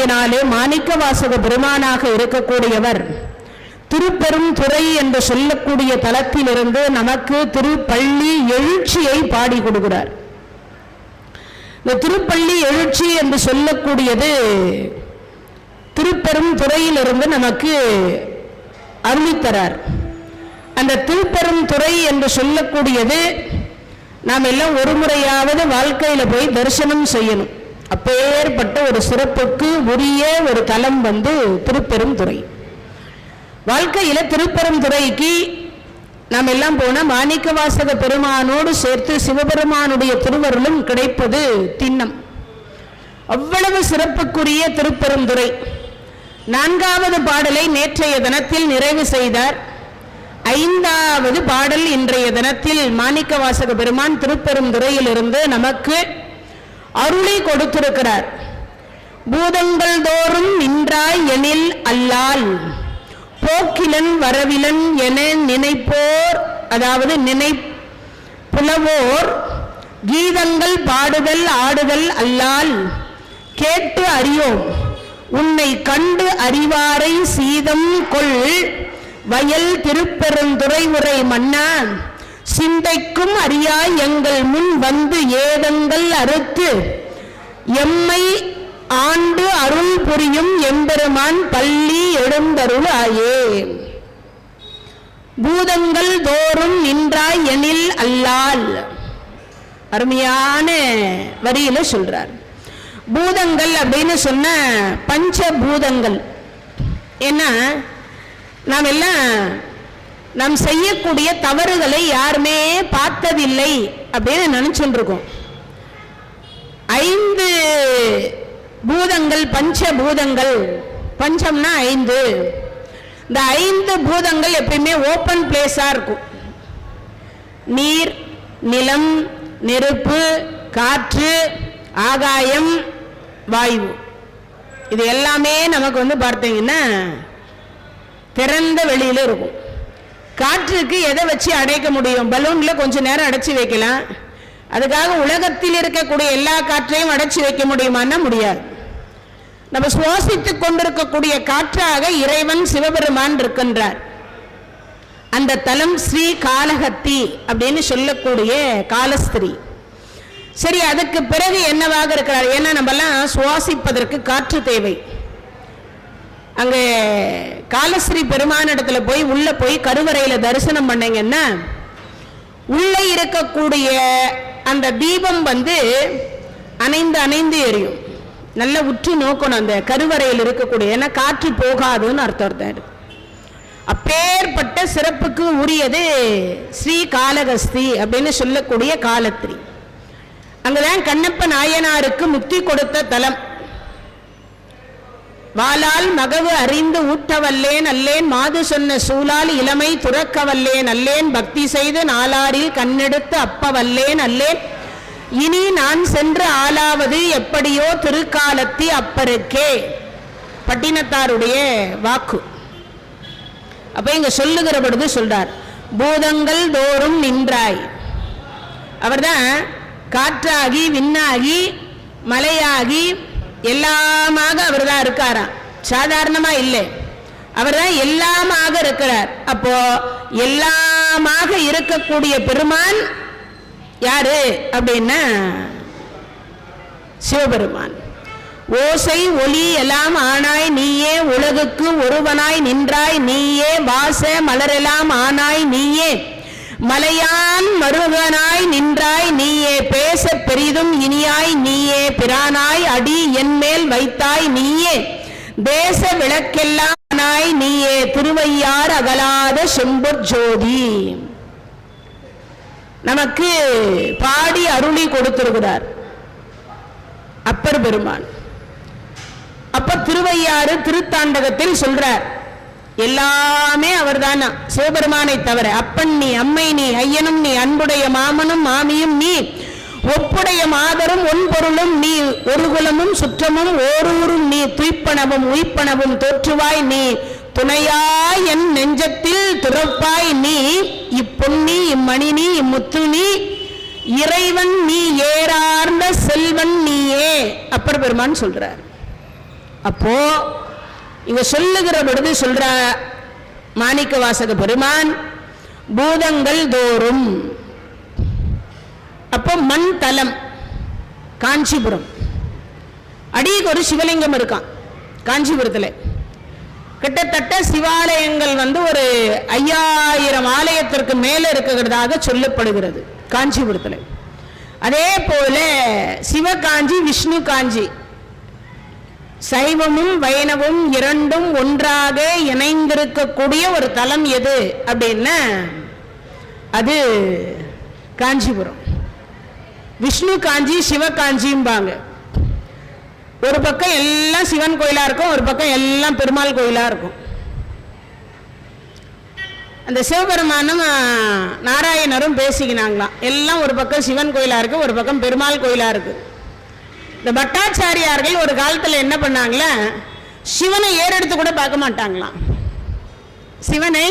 ஆகையினாலே மாணிக்கவாசக பெருமானாக இருக்கக்கூடியவர் திருப்பெரும் துறை என்று சொல்லக்கூடிய தலத்திலிருந்து நமக்கு திருப்பள்ளி எழுச்சியை பாடி கொடுக்கிறார். இந்த திருப்பள்ளி எழுச்சி என்று சொல்லக்கூடியது திருப்பெரும் துறையிலிருந்து நமக்கு அருளித்தரார். அந்த திருப்பெரும் துறை என்று சொல்லக்கூடியது நாம் எல்லாம் ஒரு முறையாவது வாழ்க்கையில போய் தரிசனம் செய்யணும். அப்பேற்பட்ட ஒரு சிறப்புக்கு உரிய ஒரு தலம் திருப்பெரும் துறை. வாழ்க்கையில திருப்பெரும் துறைக்கு நாம் எல்லாம் போன மாணிக்கவாசக பெருமானோடு சேர்த்து சிவபெருமானுடைய திருவருளும் கிடைப்பது திண்ணம். அவ்வளவு சிறப்புக்குரிய திருப்பெரும் துறை. 4வது பாடலை நேற்றைய தினத்தில் நிறைவு செய்தார். 5வது பாடல் இன்றைய தினத்தில் மாணிக்கவாசக பெருமான் திருப்பெரும் துறையிலிருந்து நமக்கு அருளை கொடுத்திருக்கிறார். பூதங்கள் தோறும் நின்றாய் எனில் அல்லால் போக்கிலன் வரவிலன் என நினைப்போர், அதாவது புலவோர் கீதங்கள் பாடுதல் ஆடுதல் அல்லால் கேட்டு அறியோம் உன்னை கண்டு அறிவாரை சீதம் கொள் வயல் திருப்பெருந்துறை உரை மன்னா சிந்தைக்கும் அறியாய் எங்கள் முன் வந்து ஏதங்கள் அறுத்து எம்மை ஆண்டு அருள் புரியும் எம்பெருமான் பள்ளி எழுந்தருள் ஆயே. பூதங்கள் தோறும் நின்றாய் எனில் அல்லால், அருமையான வரியில சொல்றார். பூதங்கள் அப்படின்னு சொன்ன பஞ்சபூதங்கள். ஏன்னா நாம் எல்லாம் நாம் செய்யக்கூடிய தவறுகளை யாருமே பார்த்ததில்லை அப்படின்னு நினைச்சுட்டு இருக்கோம். 5 பூதங்கள், பஞ்சபூதங்கள், பஞ்சம்னா 5. இந்த 5 பூதங்கள் எப்பயுமே ஓப்பன் பிளேஸா இருக்கும். நீர், நிலம், நெருப்பு, காற்று, ஆகாயம், வாயு, இது எல்லாமே நமக்கு பார்த்தீங்கன்னா திறந்த வெளியில இருக்கும். காற்றுக்கு எதை வச்சு அடைக்க முடியும்? பலூன்ல கொஞ்ச நேரம் அடைச்சி வைக்கலாம். அதுக்காக உலகத்தில் இருக்கக்கூடிய எல்லா காற்றையும் அடைச்சி வைக்க முடியுமான்னா முடியாது. நம்ம சுவாசித்துக் கொண்டிருக்கக்கூடிய காற்றாக இறைவன் சிவபெருமான் இருக்கின்றார். அந்த தலம் ஸ்ரீ காளஹஸ்தி அப்படின்னு சொல்லக்கூடிய காலஸ்திரி. சரி, அதுக்கு பிறகு என்னவாக இருக்கிறார்? ஏன்னா நம்மெல்லாம் சுவாசிப்பதற்கு காற்று தேவை. அங்கே காலஸ்ரீ பெருமானிடத்துல போய் உள்ள போய் கருவறையில தரிசனம் பண்ணீங்கன்னா உள்ளே இருக்கக்கூடிய அந்த தீபம் அணைந்து அணைந்து எரியும். நல்ல உற்று நோக்கணும் அந்த கருவறையில் இருக்கக்கூடிய, ஏன்னா காற்று போகாதுன்னு அர்த்தம். அப்பேற்பட்ட சிறப்புக்கு உரியது ஸ்ரீ காளஹஸ்தி அப்படின்னு சொல்லக்கூடிய காலத்திரி. அங்கதான் கண்ணப்ப நாயனாருக்கு முக்தி கொடுத்த தலம். வாளால் மகவு அறிந்து ஊட்டவல்லேன் அல்லேன் மாது சொன்ன சூழால் இளமை துறக்கவல்லேன் அல்லேன் பக்தி செய்து நாளாரில் கண்ணெடுத்து அப்பவல்லேன் அல்லேன் இனி நான் சென்று ஆளாவது எப்படியோ திருக்காலத்தி அப்பருக்கே. பட்டினத்தாருடைய வாக்கு. அப்ப இங்க சொல்லுகிற பொழுது சொல்றார், பூதங்கள் தோறும் நின்றாய். அவர்தான் காற்றாகி விண்ணாகி மலையாகி எல்லாமாக அவர் தான் இருக்காராம். சாதாரணமா இல்லை, அவர் தான் எல்லாமாக இருக்கிறார். அப்போ எல்லாமாக இருக்கக்கூடிய பெருமான் யாரு அப்படின்னா சிவபெருமான். ஓசை ஒளி எல்லாம் ஆனாய் நீயே, உலகுக்கு ஒருவனாய் நின்றாய் நீயே, வாச மலரெல்லாம் ஆனாய் நீயே, மலையான் மருகனாய் நின்றாய் நீயே, பேச பெரிதும் இனியாய் நீயே, பிரானாய் அடி என்மேல் வைத்தாய் நீயே, தேச விளக்கெல்லாம் ஆனாய் நீயே, திருவையார் அகலாத செம்பொற்ஜோதி. நமக்கு பாடி அருளி கொடுத்திருக்கிறார் அப்பர் பெருமான். அப்ப திருவையாறு திருத்தாண்டகத்தில் சொல்றார், எல்லாமே அவர் தானா, சிவபெருமானை தவிர. அப்பன் நீ, அம்மை நீ, ஐயனும் நீ, அன்புடைய மாமனும் மாமியும் நீ, ஒப்புடைய மாதரும் ஒன்பொருளும் நீ, ஒரு குலமும் சுற்றமும் ஓரூரும் நீ, துய்ப்பனவும் உய்ப்பனவும் தோற்றுவாய் நீ, துணையாய் என் நெஞ்சத்தில் துறப்பாய் நீ, இப்பொன்னி இம்மணி நீ, இம்முத்து நீ, இறைவன் நீ, ஏறார்ந்த செல்வன் நீயே. அப்பர் பெருமான் சொல்றார். அப்போ இங்க சொல்லுகிற பொழுது சொல்ற மாணிக்க வாசக பெருமான் பூதங்கள் தோறும், அப்போ மண் தலம் காஞ்சிபுரம், அடிக்கு ஒரு சிவலிங்கம் இருக்கான் காஞ்சிபுரத்தில். கிட்டத்தட்ட சிவாலயங்கள் ஒரு 5000 ஆலயத்திற்கு மேல இருக்கிறதாக சொல்லப்படுகிறது காஞ்சிபுரத்தில். அதே போல சிவகாஞ்சி விஷ்ணு காஞ்சி, சைவமும் வைணவம் இரண்டும் ஒன்றாக இணைந்திருக்கக்கூடிய ஒரு தலம் எது அப்படின்னா அது காஞ்சிபுரம். விஷ்ணு காஞ்சி சிவகாஞ்சிம்பாங்க. ஒரு பக்கம் எல்லாம் சிவன் கோயிலா இருக்கும், ஒரு பக்கம் எல்லாம் பெருமாள் கோயிலா இருக்கும். அந்த சிவபெருமானும் நாராயணரும் பேசிக்கினாங்களாம். எல்லாம் ஒரு பக்கம் சிவன் கோயிலா இருக்கு, ஒரு பக்கம் பெருமாள் கோயிலா இருக்கு. இந்த பட்டாச்சாரியார்கள் ஒரு காலத்தில் என்ன பண்ணாங்களா, சிவனை ஏறெடுத்து கூட பார்க்க மாட்டாங்களாம். சிவனை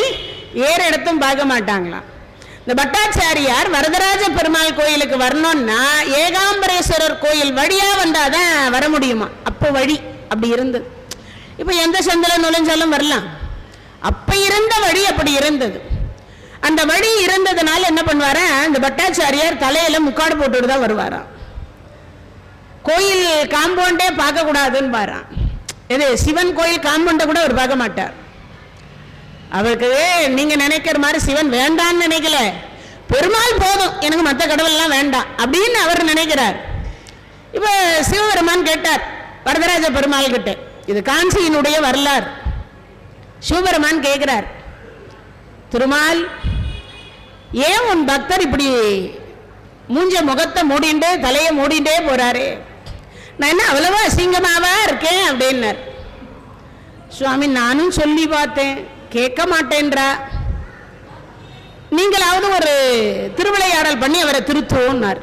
ஏறெடுத்தும் பார்க்க மாட்டாங்களாம். இந்த பட்டாச்சாரியார் வரதராஜ பெருமாள் கோயிலுக்கு வரணும்னா ஏகாம்பரேஸ்வரர் கோயில் வழியா வந்தாதான் வர முடியுமா. அப்போ வழி அப்படி இருந்தது. இப்போ எந்த சந்தில நுழைஞ்சாலும் வரலாம். அப்ப இருந்த வழி அப்படி இருந்தது. அந்த வழி இருந்ததுனால என்ன பண்ணுவார, இந்த பட்டாச்சாரியார் தலையில முக்காடு போட்டுட்டு தான் வருவாராம். கோயில் காம்பவுண்டே பார்க்க கூடாதுன்னு பாரு. இது சிவன் கோயில் காம்பவுண்டை கூட அவர் பார்க்க மாட்டார். அவருக்கு நீங்க நினைக்கிற மாதிரி சிவன் வேண்டான்னு நினைக்கல, பெருமாள் போதும், எனக்கு மற்ற கடவுள்லாம் வேண்டாம் அப்படின்னு அவர் நினைக்கிறார். இப்ப சிவபெருமான் கேட்டார் வரதராஜ பெருமாள் கிட்ட, இது காஞ்சியினுடைய வரலாறு. சிவபெருமான் கேட்கிறார், திருமால் ஏன் உன் பக்தர் இப்படி மூஞ்ச முகத்தை மூடிண்டே தலையை மூடிண்டே போறாரு, நான் என்ன அவ்வளவா அசிங்கமாவா இருக்கேன் அப்படின்னார். சுவாமி நானும் சொல்லி பார்த்தேன், கேட்க மாட்டேன்றா, நீங்களாவது ஒரு திருவிளையாடல் பண்ணி அவரை திருத்துவோன்னார்.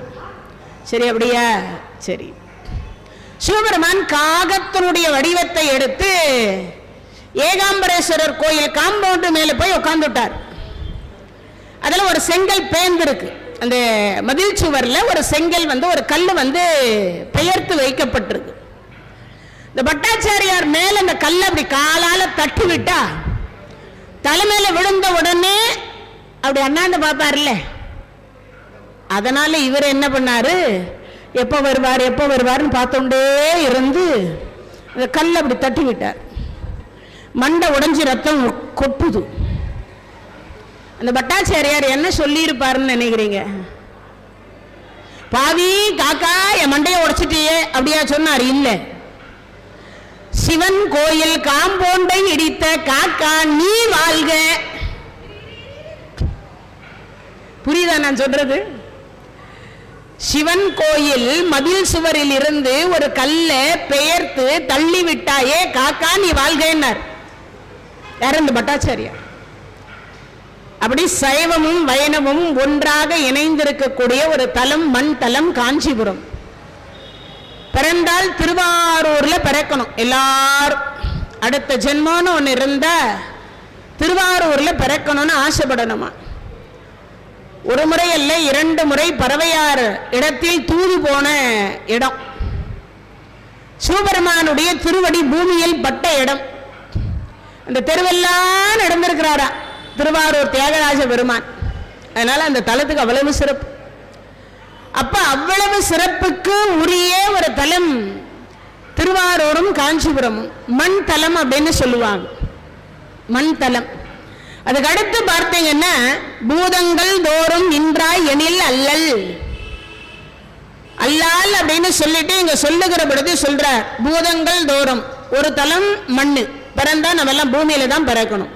சரி அப்படியா, சரி. சிவபெருமான் காகத்தினுடைய வடிவத்தை எடுத்து ஏகாம்பரேஸ்வரர் கோயில் காம்பவுண்டு மேல போய் உட்கார்ந்துட்டார். அதுல ஒரு செங்கல் பேர்ந்திருக்கு. அந்த மதில் சுவர்ல ஒரு செங்கல் ஒரு கல்லு பெயர்த்து வைக்கப்பட்டிருக்கு. இந்த பட்டாச்சாரியார் மேல அந்த கல்லை அப்படி காலால தட்டி விட்டா தலைமையில விழுந்த உடனே அப்படி அண்ணாந்து பார்ப்பார்ல. அதனால இவர் என்ன பண்ணாரு, எப்ப வருவார் எப்ப வருவார்னு பார்த்துட்டே இருந்து அந்த கல்லை அப்படி தட்டி விட்டார். மண்டை உடைஞ்சு ரத்தம் கொட்டுது. அந்த பட்டாச்சாரியார் என்ன சொல்லி இருப்பாருன்னு நினைக்கிறீங்க? பாவி காக்கா என் மண்டையை உடைச்சிட்டியே அப்படியா சொன்னார்? இல்ல, சிவன் கோயில் காம்பவுண்டை இடித்த காக்கா நீ வாழ்க. புரியுதா நான் சொல்றது? சிவன் கோயில் மதில் சுவரில் இருந்து ஒரு கல்லை பெயர்த்து தள்ளி விட்டாயே காக்கா நீ வாழ்கிறார். யார்? இந்த பட்டாச்சாரியார். அப்படி சைவமும் வைணவமும் ஒன்றாக இணைந்திருக்கக்கூடிய ஒரு தலம், மண் தலம் காஞ்சிபுரம். பிறந்தால் திருவாரூர்ல பிறக்கணும் எல்லாரும். அடுத்த ஜென்மம்னு ஒன்று இருந்தா திருவாரூர்ல பிறக்கணும்னு ஆசைப்படணுமா. ஒரு முறை அல்ல, 2 முறை பறவையார் இடத்தில் தூது போன இடம். சிவபெருமானுடைய திருவடி பூமியில் பட்ட இடம். அந்த தெருவெல்லாம் நடந்திருக்கிறாரா திருவாரூர் தியாகராஜ பெருமான். அதனால அந்த தலத்துக்கு அவ்வளவு சிறப்பு. அப்ப அவ்வளவு சிறப்புக்கு உரிய ஒரு தலம் திருவாரூரும் காஞ்சிபுரமும். மண் தலம் அப்படின்னு சொல்லுவாங்க, மண் தலம். அதுக்கு அடுத்து பார்த்தீங்கன்னா பூதங்கள் தோறும் நின்றாய் எனில் அல்லல். அல்லால் அப்படின்னு சொல்லிட்டு இங்க சொல்லுகிற பொழுது சொல்ற பூதங்கள் தோறும். ஒரு தலம் மண்ணு, பிறந்தா நம்ம எல்லாம் பூமியில தான் பிறக்கணும்.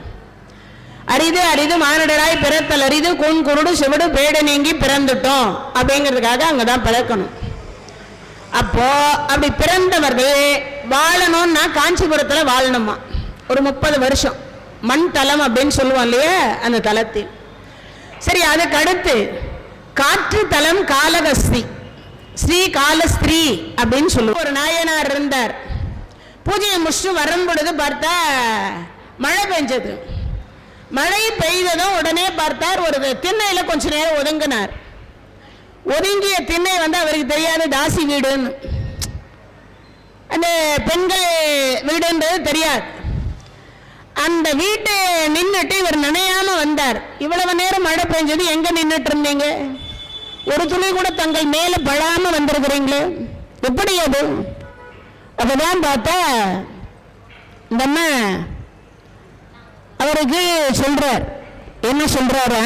அரிது அரிது மானிடராய் பிறத்தல் அரிது, கூன் குருடு சிவடு பேடு நீங்கி பிறந்துட்டோம் அப்படிங்கிறதுக்காக அங்கதான் பிறக்கணும். அப்போ அப்படி பிறந்தவர்கள் வாழணும்னா காஞ்சிபுரத்துல வாழணுமா ஒரு 30 வருஷம். மண் தலம் அப்படின்னு சொல்லுவோம் இல்லையா, அந்த தலத்தில். சரி, அதுக்கு அடுத்து காற்று தலம் காளகஸ்தி, ஸ்ரீ காலஸ்திரீ அப்படின்னு சொல்லுவோம். ஒரு நாயனார் இருந்தார். பூஜையை முடிச்சு வரும் பொழுது பார்த்தா மழை பெஞ்சது. மழை பெய்ததும் உடனே பார்த்தார் ஒரு திண்ணையில கொஞ்ச நேரம் ஒதுங்கினார். ஒதுங்கிய திண்ணை அவருக்கு தெரியாது தாசி வீடுன்னு. அந்த பெண்கள் வீடுன்றது தெரியாது. அந்த வீட்டை நின்றுட்டு இவர் நினையாம வந்தார். இவ்வளவு நேரம் மழை பெஞ்சது, எங்க நின்றுட்டு இருந்தீங்க? ஒரு துளி கூட தங்கள் மேல படாம வந்திருக்கிறீங்களே, எப்படி அது? அப்பதான் பார்த்தா இந்த அம்மா அவருக்கு சொல்றார். என்ன சொல்றாரு?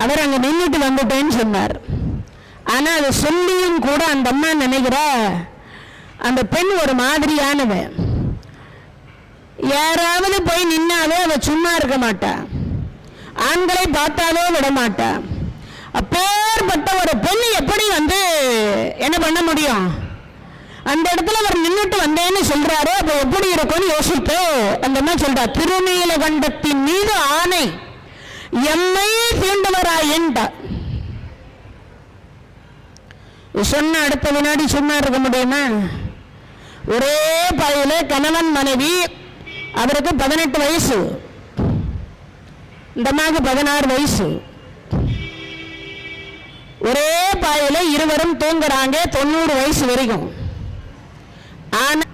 அவர் அங்க நின்றுட்டு வந்துட்டேன்னு சொன்னார். ஆனா அதை சொல்லியும் கூட அந்த அம்மா நினைக்கிற அந்த பெண் ஒரு மாதிரியானவ. யாராவது போய் நின்னாவே அவ சும்மா இருக்க மாட்டா, ஆண்களை பார்த்தாலே விட மாட்டா. அப்பேற்பட்ட ஒரு பெண் எப்படி வந்து என்ன பண்ண முடியும்? அந்த இடத்துல அவர் நின்றுட்டு வந்தேன்னு சொல்றாரு. அப்ப எப்படி இருக்கும்னு யோசித்து அந்த அம்மா சொல்றா, திருநீலகண்டத்தின் மீது ஆணை எம்மையே தீண்டவராயின்டா. சொன்ன அடுத்த வினாடி சும்மா இருக்க முடியுமா? ஒரே பாயில கணவன் மனைவி, அவருக்கு 18 வயசு, இந்த அம்மாவுக்கு 16 வயசு. ஒரே பாயில இருவரும் தூங்குறாங்க 90 வயசு வரைக்கும். ஆனா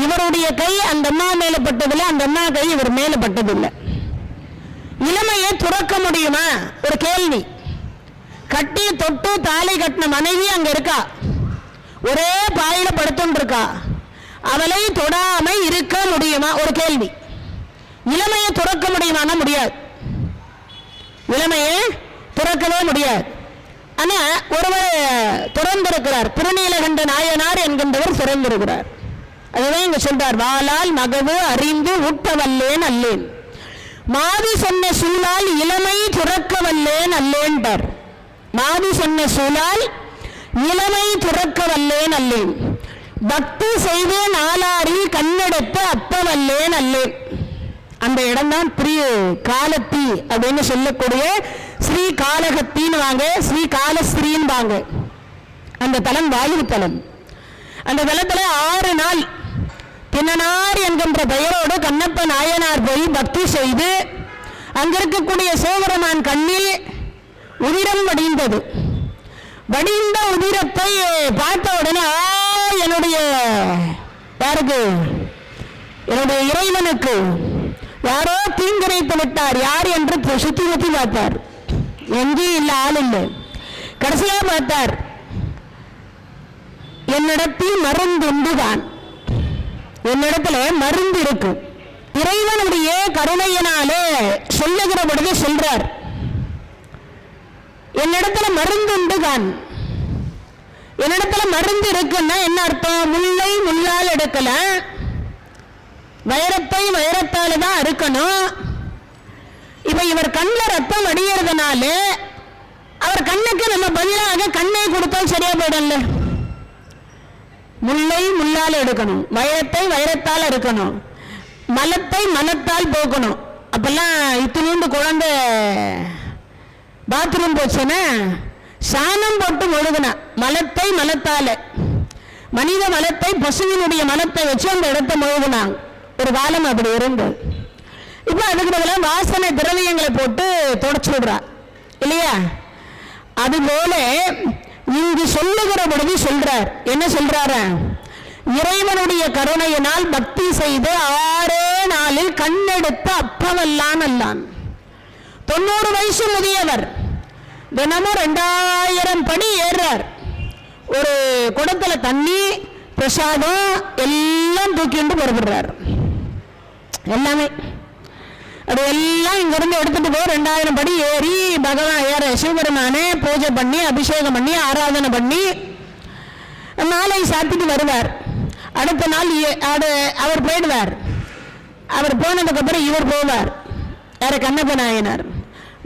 இவருடைய கை அந்த அம்மா மேல பட்டதில்லை, அந்த அம்மா கை இவர் மேல பட்டதில்லை. இளமையை துறக்க முடியுமா? ஒரு கேள்வி. கட்டி தொட்டு தாலி கட்டின மனைவி அங்க இருக்கா, ஒரே பாயில படுத்துட்டு இருக்கா, அவளை தொடாம இருக்க முடியுமா? ஒரு கேள்வி. இளமையை துறக்க முடியுமானா முடியாது, இளமையை துறக்கவே முடியாது. ஆனா ஒருவர் துறந்திருக்கிறார், திருநீலகண்ட நாயனார் என்கின்றவர் துறந்திருக்கிறார். அதுதான் இங்க சொல்றார், வாளால் மகவு அறிந்து ஊட்டவல்லேன் அல்லேன், மாதி சொன்ன சூழால் இளமை துறக்க வல்லேன் அல்லேன்டார். மாதி சொன்ன சூழால் இளமை துறக்க வல்லேன் அல்லேன், பக்தி செய்து நாளாரி கண்ணெடுத்த அப்ப வல்லேன் அல்லேன். அந்த இடம் தான் பிரிய காலத்தி அப்படின்னு சொல்லக்கூடிய ஸ்ரீ காலகத்தின்னு வாங்க, ஸ்ரீ காலஸ்திரின்னு வாங்க. அந்த தலம் வாயு தலம். அந்த தலத்துல 6 நாள் பின்னனார் என்கின்ற பெயரோடு கண்ணப்ப நாயனார் போய் பக்தி செய்து அங்க இருக்கக்கூடிய சிவபெருமான் கண்ணில் உதிரம் வடிந்தது. வடிந்த உதிரத்தை பார்த்த உடனே என்னுடைய யாருக்கு? என்னுடைய இறைவனுக்கு யாரோ தீங்கிரைத்து விட்டார். யார் என்று சுத்தி சுத்தி பார்த்தார், எங்கேயும் இல்லை, ஆள் இல்லை. கடைசியா பார்த்தார், என்னிடத்தில் மருந்துண்டுதான், என்னிடத்துல மருந்து இருக்கு. இறைவனுடைய கருணையினாலே சொல்லுகிற பொழுது சொல்றார், என்னிடத்துல மருந்து உண்டுதான். என்னிடத்துல மருந்து இருக்குன்னா என்ன அர்த்தம்? முல்லை முள்ளால் எடுக்கல, வைரத்தை வைரத்தால தான் அறுக்கணும். இப்ப இவர் கண்ணில் ரத்தம் வடிகிறதுனால அவர் கண்ணுக்கு நம்ம பதிலாக கண்ணை கொடுத்தால் சரியா போயிடல. முல்லை முள்ளால் எடுக்கணும், வைரத்தை வைரத்தால் அறுக்கணும், மலத்தை மலத்தால் போக்கணும். அப்பெல்லாம் இத்தினூண்டு குழந்தை பாத்ரூம் போச்சுன்னா சாணம் போட்டு ஒழுகுனா, மலத்தை மலத்தால, மனித மலத்தை பசுவினுடைய மலத்தை வச்சு அந்த இடத்தை முழுகுனாங்க. ஒரு காலம் அப்படி இருந்தது. இப்ப அதுக்கு பதிலா வாசனை திரவியங்களை போட்டு தொடச்சு விடுறா இல்லையா? அதுபோல இங்கு சொல்லுகிற பொழுது சொல்றார், என்ன சொல்றாரு? இறைவனுடைய கருணையினால் பக்தி செய்து 6 நாளில் கண்ணெடுத்த அப்பவல்லான் அல்லான். 90 வயசு முதியவர், தினமும் 2000 படி ஏறார். ஒரு குடத்துல தண்ணி பிரசாதம் எல்லாம் தூக்கிட்டு புறப்படுறார். எல்லாமே அது எல்லாம் இங்கிருந்து எடுத்துட்டு போய் 2000 படி ஏறி பகவான் ஏற சிவபெருமானே பூஜை பண்ணி அபிஷேகம் பண்ணி ஆராதனை பண்ணி மாலை சாத்திட்டு வருவார். அடுத்த நாள் அவர் போயிடுவார். அவர் போனதுக்கு அப்புறம் இவர் போவார். யார? கண்ணப்ப நாயனார்.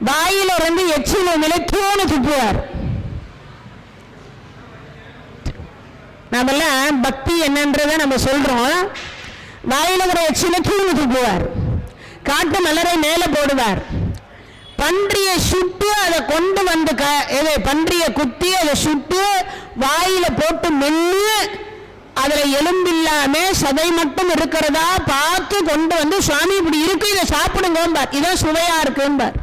வாயில இருந்து எச்சில நிலைத்தோன்னு துப்புவார். நாமெல்லாம் பக்தி என்னன்றத நம்ம சொல்றோம். வாயில ஒரு எச்சில தூணு துப்புவார். காட்டு மலரை மேல போடுவார். பன்றிய சுட்டு அதை கொண்டு வந்து பன்றிய குத்தி அதை சுட்டு வாயில போட்டு மென்னு அதுல எலும்பில்லாம சதை மட்டும் இருக்கிறதா பார்த்து கொண்டு வந்து சுவாமி இப்படி இருக்கு, இதை சாப்பிடுங்கம்பார், இதான் சுவையா இருக்கும்பார்.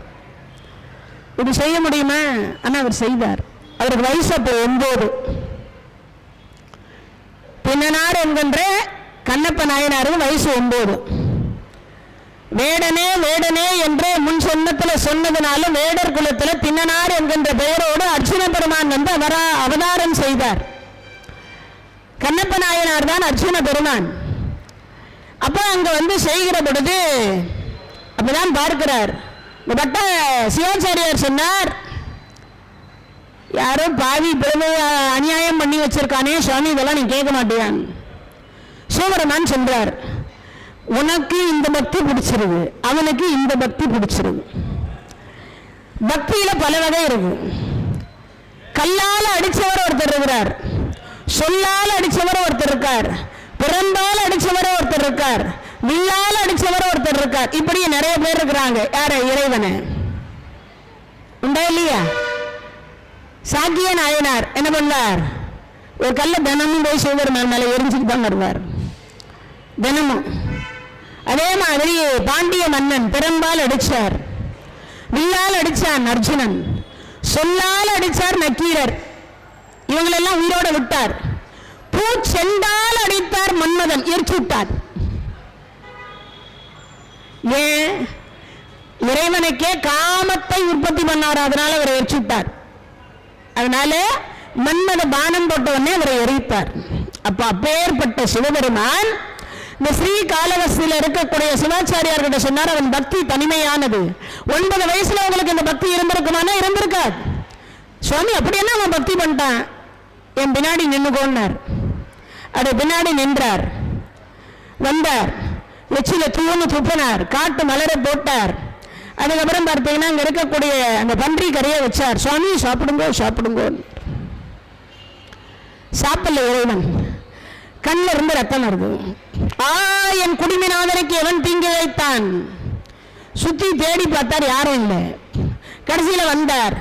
இப்படி செய்ய முடியுமா? ஆனா அவர் செய்தார். அவருக்கு வயசு அப்போ 9. பின்னனார் என்கின்ற கண்ணப்ப நாயனாருக்கு வயசு 9. வேடனே வேடனே என்று முன் சொன்னத்தில் சொன்னதுனால வேடர் குலத்தில் பின்னனார் என்கின்ற பெயரோடு அர்ச்சுன பெருமான் வந்து அவதாரம் செய்தார். கண்ணப்ப நாயனார் தான் அர்ச்சுன பெருமான். அப்ப அங்க வந்து செய்கிற பொழுது அப்பதான் பார்க்கிறார். பட்ட சிவாச்சாரியார் சொன்னார், யாரோ பாவி பெருமை அநியாயம் பண்ணி வச்சிருக்கானே சுவாமி, இதெல்லாம் நீ கேட்க மாட்டியான். சிவபெருமான் சொல்றார், உனக்கு இந்த பக்தி பிடிச்சிருது, அவனுக்கு இந்த பக்தி பிடிச்சிருது. பக்தியில பல வகை இருக்கு. கல்லால் அடிச்சவர் ஒருத்தர் இருக்கிறார், சொல்லால் அடிச்சவர் ஒருத்தர் இருக்கார், பிறந்தால் அடிச்சவர் ஒருத்தர் இருக்கார், வில்லால் அடிச்சவர் ஒருத்தர் இருக்கார். இப்படி நிறைய பேர் இருக்கிறாங்க. யார? இறைவனை. உண்டா இல்லையா? சாக்கிய நாயனார் என்ன பண்ணார்? ஒரு கல்ல தினமும் போய் சிவபெருமான் மேல எரிஞ்சுட்டு தான் வருவார் தினமும். அதே மாதிரி பாண்டிய மன்னன் பிறம்பால் அடிச்சார், வில்லால் அடிச்சான் அர்ஜுனன், சொல்லால் அடிச்சார் நக்கீரர். இவங்களெல்லாம் உயிரோட விட்டார். பூச்செண்டால் அடித்தார் மன்மதன், எரிச்சு விட்டார். ஏன்? இறைவனுக்கே காமத்தை உற்பத்தி பண்ணார், அதனால அவரை எரிச்சு விட்டார். அதனால மன்மத பானம் போட்டவனே அவரை எரித்தார். அப்ப அப்பேற்பட்ட சிவபெருமான் இந்த ஸ்ரீ காளஹஸ்தியில் இருக்கக்கூடிய சிவாச்சாரியார்கிட்ட சொன்னார், அவன் பக்தி தனிமையானது. 9 வயசுல உங்களுக்கு இந்த பக்தி இருந்திருக்குமானா இருந்திருக்காது. சுவாமி அப்படி என்ன அவன் பக்தி பண்ணிட்டான், என் பின்னாடி நின்னுக்கோன்னார். அது பின்னாடி நின்றார். வந்தார், எச்சில தூணு துப்பினார், காட்டு மலரை போட்டார். அதுக்கப்புறம் பார்த்தீங்கன்னா அங்க இருக்கக்கூடிய அந்த பன்றி கரையை வச்சார். சுவாமி சாப்பிடுங்கோ சாப்பிடுங்கோ. சாப்பிடல இறைவன். கண்ணில் இருந்து ரத்தம் வருது. என் குடிமிநாதனுக்கு எவன் தீங்கு வைத்தான்? சுத்தி தேடி பார்த்தார், யாரும் இல்லை. கடைசியில வந்தார்.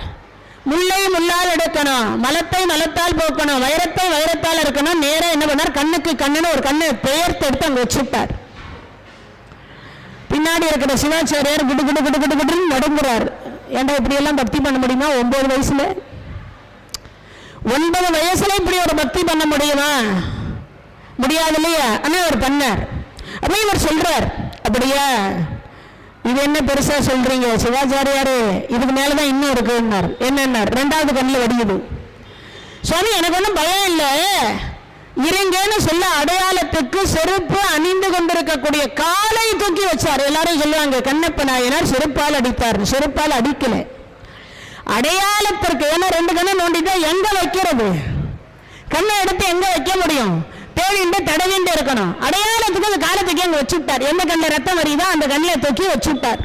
முல்லை முள்ளால் எடுக்கணும், மலத்தை மலத்தால் போக்கணும், வைரத்தை வைரத்தால் இருக்கணும். நேரம் என்ன பண்ணார்? கண்ணுக்கு கண்ணுன்னு ஒரு கண்ணை பெயர்த்து எடுத்து அங்க வச்சுட்டார். பின்னாடி இருக்கிற சிவாச்சாரியார் குடு குடு குடு குடு குடுன்னு நடுங்குறார். ஏன்டா இப்படி எல்லாம் பக்தி பண்ண முடியுமா? 9 வயசுல 9 வயசுல இப்படி ஒரு பக்தி பண்ண முடியுமா? முடியாது இல்லையா? ஆனா அவர் பண்ணார். அப்ப இவர் சொல்றார், அப்படியா இது என்ன பெருசா சொல்றீங்க சிவாச்சாரியாரு, இதுக்கு மேலதான் இன்னும் இருக்குன்னார். என்னன்னார்? 2வது கண்ணில் வடியுது. சுவாமி எனக்கு ஒன்றும் பயம் இல்லை, இருங்கன்னு சொல்ல அடையாளத்துக்கு செருப்பு அணிந்து கொண்டிருக்கக்கூடிய காலை தூக்கி வச்சார். எல்லாரும் சொல்லுவாங்க கண்ணப்ப நாயனார் செருப்பால் அடித்தார். செருப்பால் அடிக்கல, அடையாளத்திற்கு. ஏன்னா 2 கண்ணை நோண்டிட்டா எங்க வைக்கிறது? கண்ணை எடுத்து எங்க வைக்க முடியும்? தேடிண்டு தடவிண்டு இருக்கணும். அடையாளத்துக்கு அந்த காலத்துக்கு அங்க வச்சுட்டார். எந்த கண்ணில் ரத்தம் வருதோ அந்த கண்ணில் தூக்கி வச்சுட்டார்.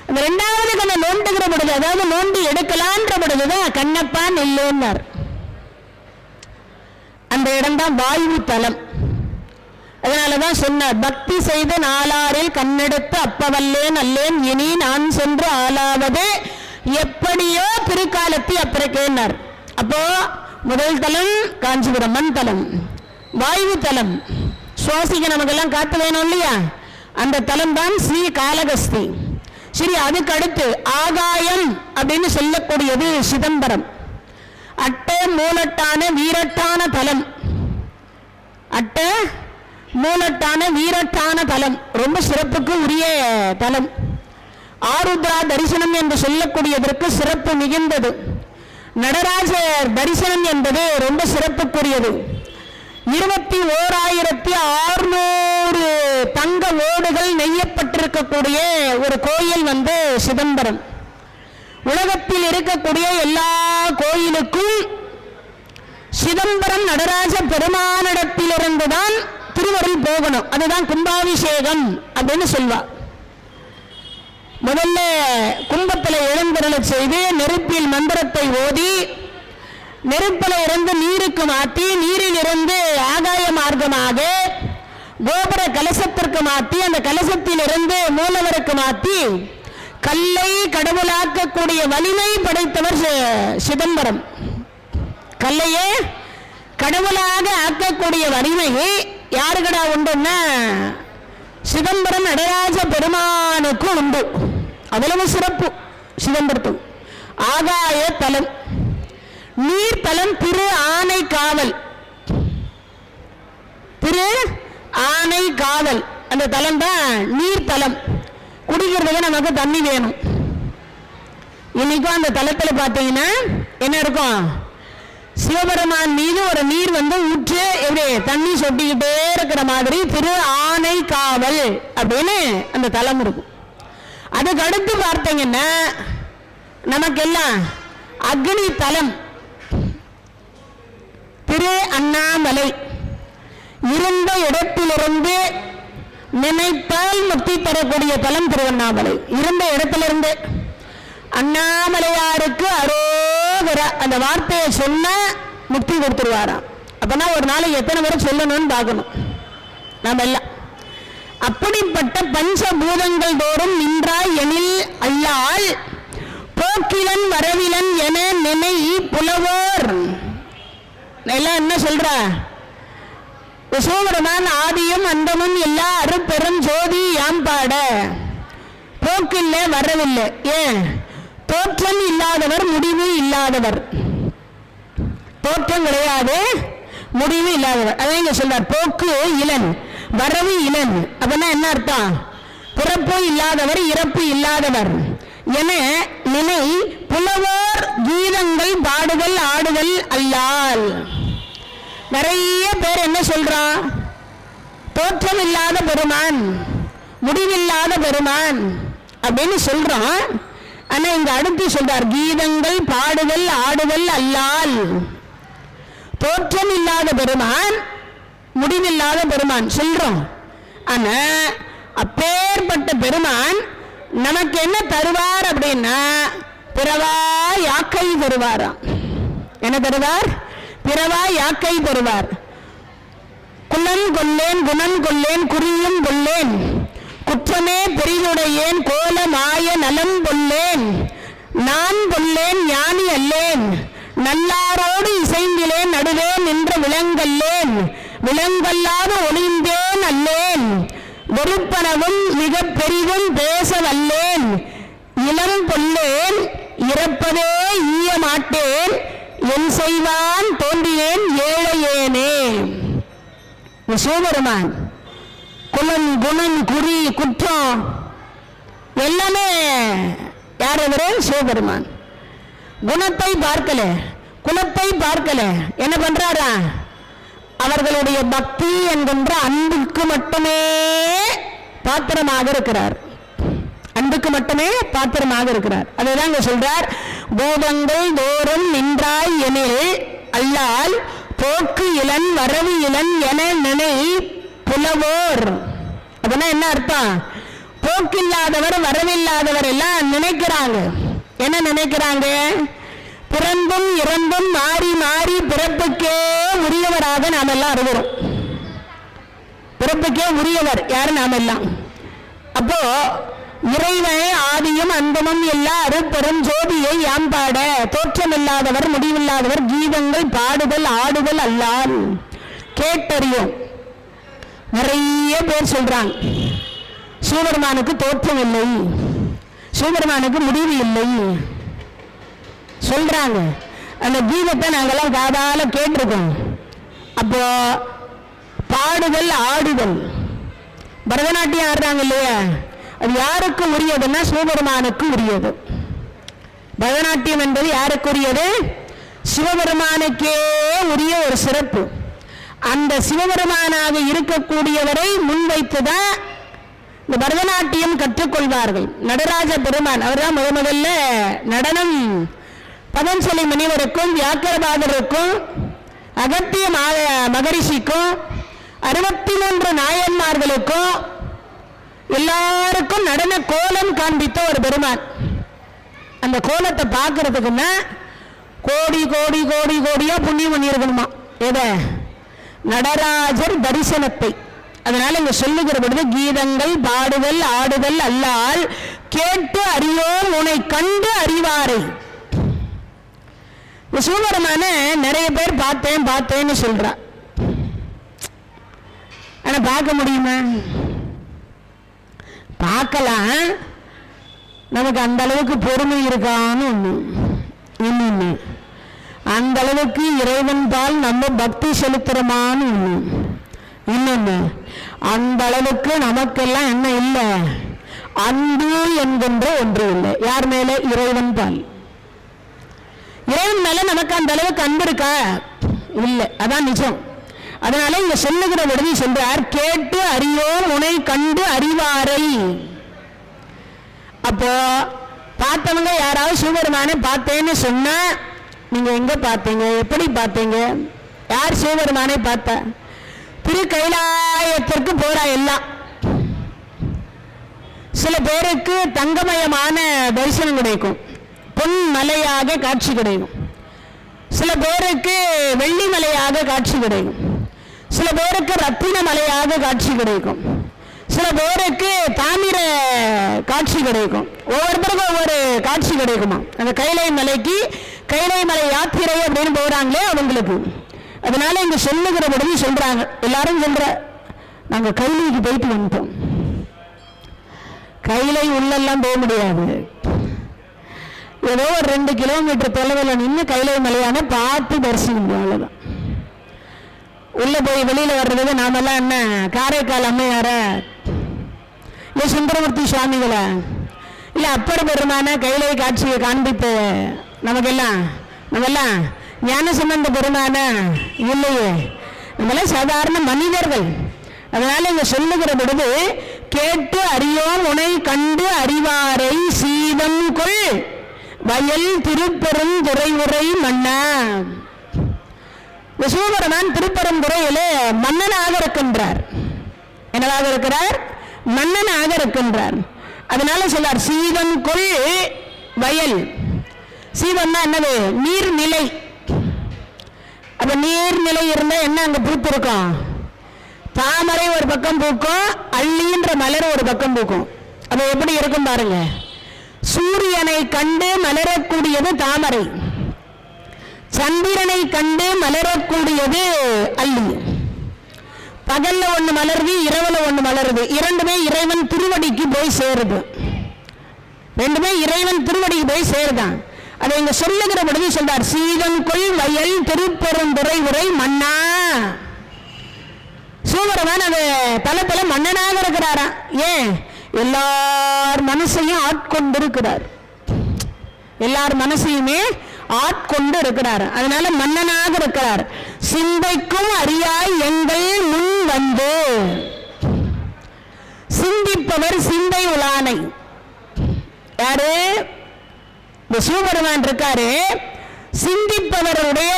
அந்த 2வது கண்ணை நோண்டுகிற பொழுது, அதாவது நோண்டி எடுக்கலான்ற பொழுதுதான் கண்ணப்பான் இல்லைன்னார். அந்த இடம் தான் வாயு தலம். அதனாலதான் சொன்னார், பக்தி செய்த நாளாரில் கண்ணெடுத்து அப்பவல்லேன் அல்லேன் இனி நான் சென்று ஆளாவது எப்படியோ பிற்காலத்தி அப்புறக்கேன்னார். அப்போ முதல் தலம் காஞ்சிபுரம் மண் தலம், வாயு தலம். சுவாசிக்க நமக்கெல்லாம் காத்து வேணும் இல்லையா? அந்த தலம் தான் ஸ்ரீ காளஹஸ்தி. சரி, அதுக்கு அடுத்து ஆகாயம் அப்படின்னு சொல்லக்கூடியது சிதம்பரம். அட்ட மூலட்டான வீரட்டான தலம். அட்ட மூலட்டான வீரட்டான தலம் ரொம்ப சிறப்புக்கு உரிய தலம். ஆருத்ரா தரிசனம் என்று சொல்லக்கூடியதற்கு சிறப்பு மிகுந்தது. நடராஜர் தரிசனம் என்பது ரொம்ப சிறப்புக்குரியது. 21,600 தங்க ஓடுகள் நெய்யப்பட்டிருக்கக்கூடிய ஒரு கோயில் வந்து சிதம்பரம். உலகத்தில் இருக்கக்கூடிய எல்லா கோயிலுக்கும் சிதம்பரம் நடராஜ பெருமானிடத்திலிருந்துதான் திருவருள் போகணும். அதுதான் கும்பாபிஷேகம் அப்படின்னு சொல்வார். முதல்ல கும்பத்தில் எழுந்தருளச் செய்து நெருப்பில் மந்திரத்தை ஓதி, நெருப்பில் இருந்து நீருக்கு மாற்றி, நீரில் இருந்து ஆகாய மார்க்கமாக கோபுர கலசத்திற்கு மாற்றி, அந்த கலசத்தில் இருந்து மூலவருக்கு மாற்றி கல்லை கடவுளாக்கக்கூடிய வலிமை படைத்தவர் சிதம்பரம். கல்லையே கடவுளாக ஆக்கக்கூடிய வலிமையை யாருக்கடா உண்டுன்னா சிதம்பரம் நடராஜ பெருமானுக்கு உண்டு. அவ்வளவு சிறப்பு சிதம்பரத்துக்கு. ஆகாய தலம், நீர்த்தலம் திரு ஆனை காவல். திரு ஆனை காவல் அந்த தலம் தான் நீர் தலம். குடிக்கிறதுக்கு நமக்கு தண்ணி வேணும். இன்னைக்கும் அந்த தலத்தில் பார்த்தீங்கன்னா என்ன இருக்கும், சிவபெருமான் மீது ஒரு நீர் ஊற்று எப்படி தண்ணி சொட்டிக்கிட்டே இருக்கிற மாதிரி திரு ஆனை காவல் அப்படின்னு அந்த தலம் இருக்கும். அதுக்கு அடுத்து பார்த்தீங்கன்னா நமக்கெல்லாம் அக்னி தலம் திரு அண்ணாமலை. இருந்த இடத்திலிருந்து நினைத்தால் முக்தி பெறக்கூடிய தலம் திருவண்ணாமலை. இருந்த இடத்திலிருந்து அண்ணாமலையாருக்கு அரோகரா அந்த வார்த்தையை சொன்ன முக்தி கொடுத்துருவாராம். அப்பனா ஒரு நாளைக்கு எத்தனை முறை சொல்லணும்னு பார்க்கணும் நாம எல்லாம். அப்படிப்பட்ட பஞ்சபூதங்கள் தோறும் நின்றாய் எனில் அல்லால் போக்கிலன் வரவிலன் என நினை புலவோர். எல்லாம் என்ன சொல்ற, சிவபெருமான் ஆதியும் அந்தமும் எல்லா அருப்பெரும் ஜோதி யாம்பாட போக்கில்லை வரவில்லை. ஏன்? தோற்றம் இல்லாதவர், முடிவு இல்லாதவர். தோற்றம் கிடையாது, முடிவு இல்லாதவர். அதான் இங்க சொல்றார், போக்கு இளன் வரவு இளன். அப்படின்னா என்ன அர்த்தம்? பிறப்பு இல்லாதவர், இறப்பு இல்லாதவர் என நினை புலவோர் கீதங்கள் பாடுதல் ஆடுதல் அல்லால். நிறைய பேர் என்ன சொல்றான், தோற்றம் இல்லாத பெருமான், முடிவில்லாத பெருமான் அப்படின்னு சொல்றான். ஆனா இங்க அடுத்து சொல்றார், கீதங்கள் பாடுதல் ஆடுதல் அல்லால். தோற்றம் இல்லாத பெருமான், முடிவில்லாத பெருமான் சொல்றோம். ஆனா அப்பேற்பட்ட பெருமான் நமக்கு என்ன தருவார் அப்படின்னா பிறவா யாக்கை தருவாராம். என்ன தருவார்? பிறவா யாக்கை தருவார். குலன் கொல்லேன் குணன் கொல்லேன் குறியும் கொல்லேன் குற்றமே பெரிதுடையேன் கோல மாய நலம் கொல்லேன் நான் கொல்லேன் ஞானி அல்லேன் நல்லாரோடு இசைந்திலேன் நடுவே நின்ற விலங்கல்லேன் விலங்கல்லாத ஒளிந்தேன் அல்லேன் வெறுப்பனவும் மிக பெரிதும் பேச வல்லேன் இளம் கொல்லேன் இறப்பதே ஈய மாட்டேன் என் செய்வான் தோன்றினேன் ஏழையேனே. சிவபெருமான் குலன் குணன் குறி குற்றம் எல்லாமே யார்? அவரு சிவபெருமான். குணத்தை பார்க்கல, குலத்தை பார்க்கல. என்ன பண்றாரா? அவர்களுடைய பக்தி என்கின்ற அன்புக்கு மட்டுமே பாத்திரமாக இருக்கிறார். அன்புக்கு மட்டுமே பாத்திரமாக இருக்கிறார். அதுதான் இங்க சொல்றார், பூதங்கள் தோறும் நின்றாய் எனில் அல்லால் போக்கு இளன் வரவு இளன் என நினை புலவோர். அப்படின்னா என்ன அர்த்தம்? போக்கில்லாதவர் வரவில்லாதவர் எல்லாம் நினைக்கிறாங்க. என்ன நினைக்கிறாங்க? பிறந்தும் இறந்தும் மாறி மாறி பிறப்புக்கே உரியவராக நாம் எல்லாம் அறிகிறோம். பிறப்புக்கே உரியவர் யாரு? நாம் எல்லாம். அப்போ இறைவன் ஆதியும் அந்தமும் எல்லா அருட்பெரும் ஜோதியை யாம்பாட தோற்றமில்லாதவர், முடிவில்லாதவர், கீதங்கள் பாடுதல் ஆடுதல் அல்லால் கேட்டறியும். நிறைய பேர் சொல்றாங்க சிவபெருமானுக்கு தோற்றம் இல்லை, சிவபெருமானுக்கு முடிவு இல்லை சொல்றாங்க. அந்த கீதத்தை நாங்கெல்லாம் காதால கேட்டிருக்கோம். அப்போ பாடுதல் ஆடுதல், பரதநாட்டியம் ஆடுறாங்க இல்லையா, அது யாருக்கு உரியதுன்னா சிவபெருமானுக்கு உரியது. பரதநாட்டியம் என்பது யாருக்கு உரியது? சிவபெருமானுக்கே உரிய ஒரு சிறப்பு. அந்த சிவபெருமானாக இருக்கக்கூடியவரை முன்வைத்துதான் இந்த பரதநாட்டியம் கற்றுக்கொள்வார்கள். நடராஜ பெருமான் அவர்தான் முதல்ல நடனம் பதஞ்சலி முனிவருக்கும் வியாக்கிரபாதருக்கும் அகத்திய மகரிஷிக்கும் 63 நாயன்மார்களுக்கும் எல்லாருக்கும் நடன கோலம் காண்பித்த ஒரு பெருமான். அந்த கோலத்தை பார்க்கறதுக்குன்னா கோடி கோடி கோடி கோடியா புண்ணியம் பண்ணியிருக்கணுமா? எதை? நடராஜர் தரிசனத்தை. அதனால இங்க சொல்லுகிற பொழுது கீதங்கள் பாடுதல் ஆடுதல் அல்லால் கேட்டு அறியோம் உன்னை கண்டு அறிவாரை. சிவபெருமான நிறைய பேர் பார்த்தேன் பார்த்தேன்னு சொல்றா. ஆனா பார்க்க முடியுமா? பார்க்கலாம், நமக்கு அந்த அளவுக்கு பொறுமை இருக்கான்னு ஒண்ணு. இன்னொன்னு, அந்த அளவுக்கு இறைவன் பால் நம்ம பக்தி செலுத்துறோமான்னு ஒண்ணு. இன்னொன்னு, அந்த அளவுக்கு நமக்கெல்லாம் என்ன இல்லை, அன்பு என்கின்ற ஒன்று இல்லை. யார் மேல? இறைவன் பால். இறைவன் மேல நமக்கு அந்த அளவுக்கு அன்பு இருக்கா? இல்லை. அதான் நிஜம். அதனால இங்க சொல்லுகிற விடுதி சொல்றார், கேட்டு அறியோம் உனை கண்டு அறிவாரை. அப்போ பார்த்தவங்க யாராவது சிவபெருமானை பார்த்தேன்னு சொன்னா, நீங்க எங்க பார்த்தீங்க, எப்படி பார்த்தீங்க? யார் சிவபெருமானை பார்த்தா? திரு கைலாயத்திற்கு போறா எல்லாம். சில பேருக்கு தங்கமயமான தரிசனம் கிடைக்கும், பொன் மலையாக காட்சி கிடைக்கும். சில பேருக்கு வெள்ளி மலையாக காட்சி கிடைக்கும். சில பேருக்கு ரத்தின மலையாக காட்சி கிடைக்கும். சில பேருக்கு தாமிர காட்சி கிடைக்கும். ஒவ்வொருத்தருக்கும் ஒவ்வொரு காட்சி கிடைக்குமா. அந்த கைலை மலைக்கு கைலை மலை யாத்திரை அப்படின்னு போறாங்களே அவங்களுக்கு. அதனால இங்க சொல்லுகிறபடி சொல்றாங்க, எல்லாரும் சொல்ற, நாங்க கைலைக்கு போயிட்டு வந்துட்டோம். கைலை உள்ளெல்லாம் போக முடியாது. ஏதோ ஒரு 2 கிலோமீட்டர் தொலைவில் நின்று கைலை மலையான பார்த்து தரிசிக்கணும், அவ்வளவுதான். உள்ள போய் வெளியில வர்றதுக்கு நாமெல்லாம் என்ன காரைக்கால் அம்மையார, இல்ல சுந்தரமூர்த்தி சுவாமிகளா, இல்ல அப்பர் பெருமான கைலை காட்சியை காண்பித்து நம்மெல்லாம் ஞான சம்பந்த பெருமான இல்லையே, நம்மளாம் சாதாரண மனிதர்கள். அதனால இங்க சொல்லுகிற பொழுது, கேட்டு அறியோம் உனை கண்டு அறிவாரை சீதம் கொள் வயல் திருப்பெரும் துறையுரை மன்னா. சிவபெருமான் திருப்பெருந்துறையிலே மன்னனாக இருக்கின்றார். என்னவாக இருக்கிறார்? மன்னனாக இருக்கின்றார். அதனால சொல்றார், சீதம் கொள் வயல். சீதம்னா என்னது? நீர்நிலை. அப்ப நீர்நிலை இருந்தா என்ன அங்க பூத்திருக்கும்? தாமரை ஒரு பக்கம் பூக்கும், அள்ளின்ற மலர் ஒரு பக்கம் பூக்கும். அது எப்படி இருக்கும் பாருங்க. சூரியனை கண்டு மலரக்கூடியது தாமரை, சந்திரனை கண்டு மலரக்கூடியது அல்லி. பகல்ல ஒண்ணு மலருது, இரவுல ஒண்ணு மலருது. இரண்டுமே இறைவன் திருவடிக்கு போய் சேருது. ரெண்டுமே இறைவன் திருவடிக்கு போய் சேருதான். அதை இங்க சொல்லுகிற பொழுது சொல்றார், சீதம் கொள் வயல் திருப்பெருந்துறை உரை மன்னா. சிவபெருமான் அது தலத்துல மன்னனாக இருக்கிறாரா? ஏன்? எல்லார் மனசையும் ஆட்கொண்டிருக்கிறார். எல்லார் மனசையுமே ஆட்கொண்டு இருக்கிறார். அதனால மன்னனாக இருக்கிறார். சிந்தைக்கும் அறியாய் எங்கள் முன் வந்து. சிந்திப்பவர் சிந்தை உலானை. யாரு? இந்த சிவபெருமான் இருக்காரு. சிந்திப்பவருடைய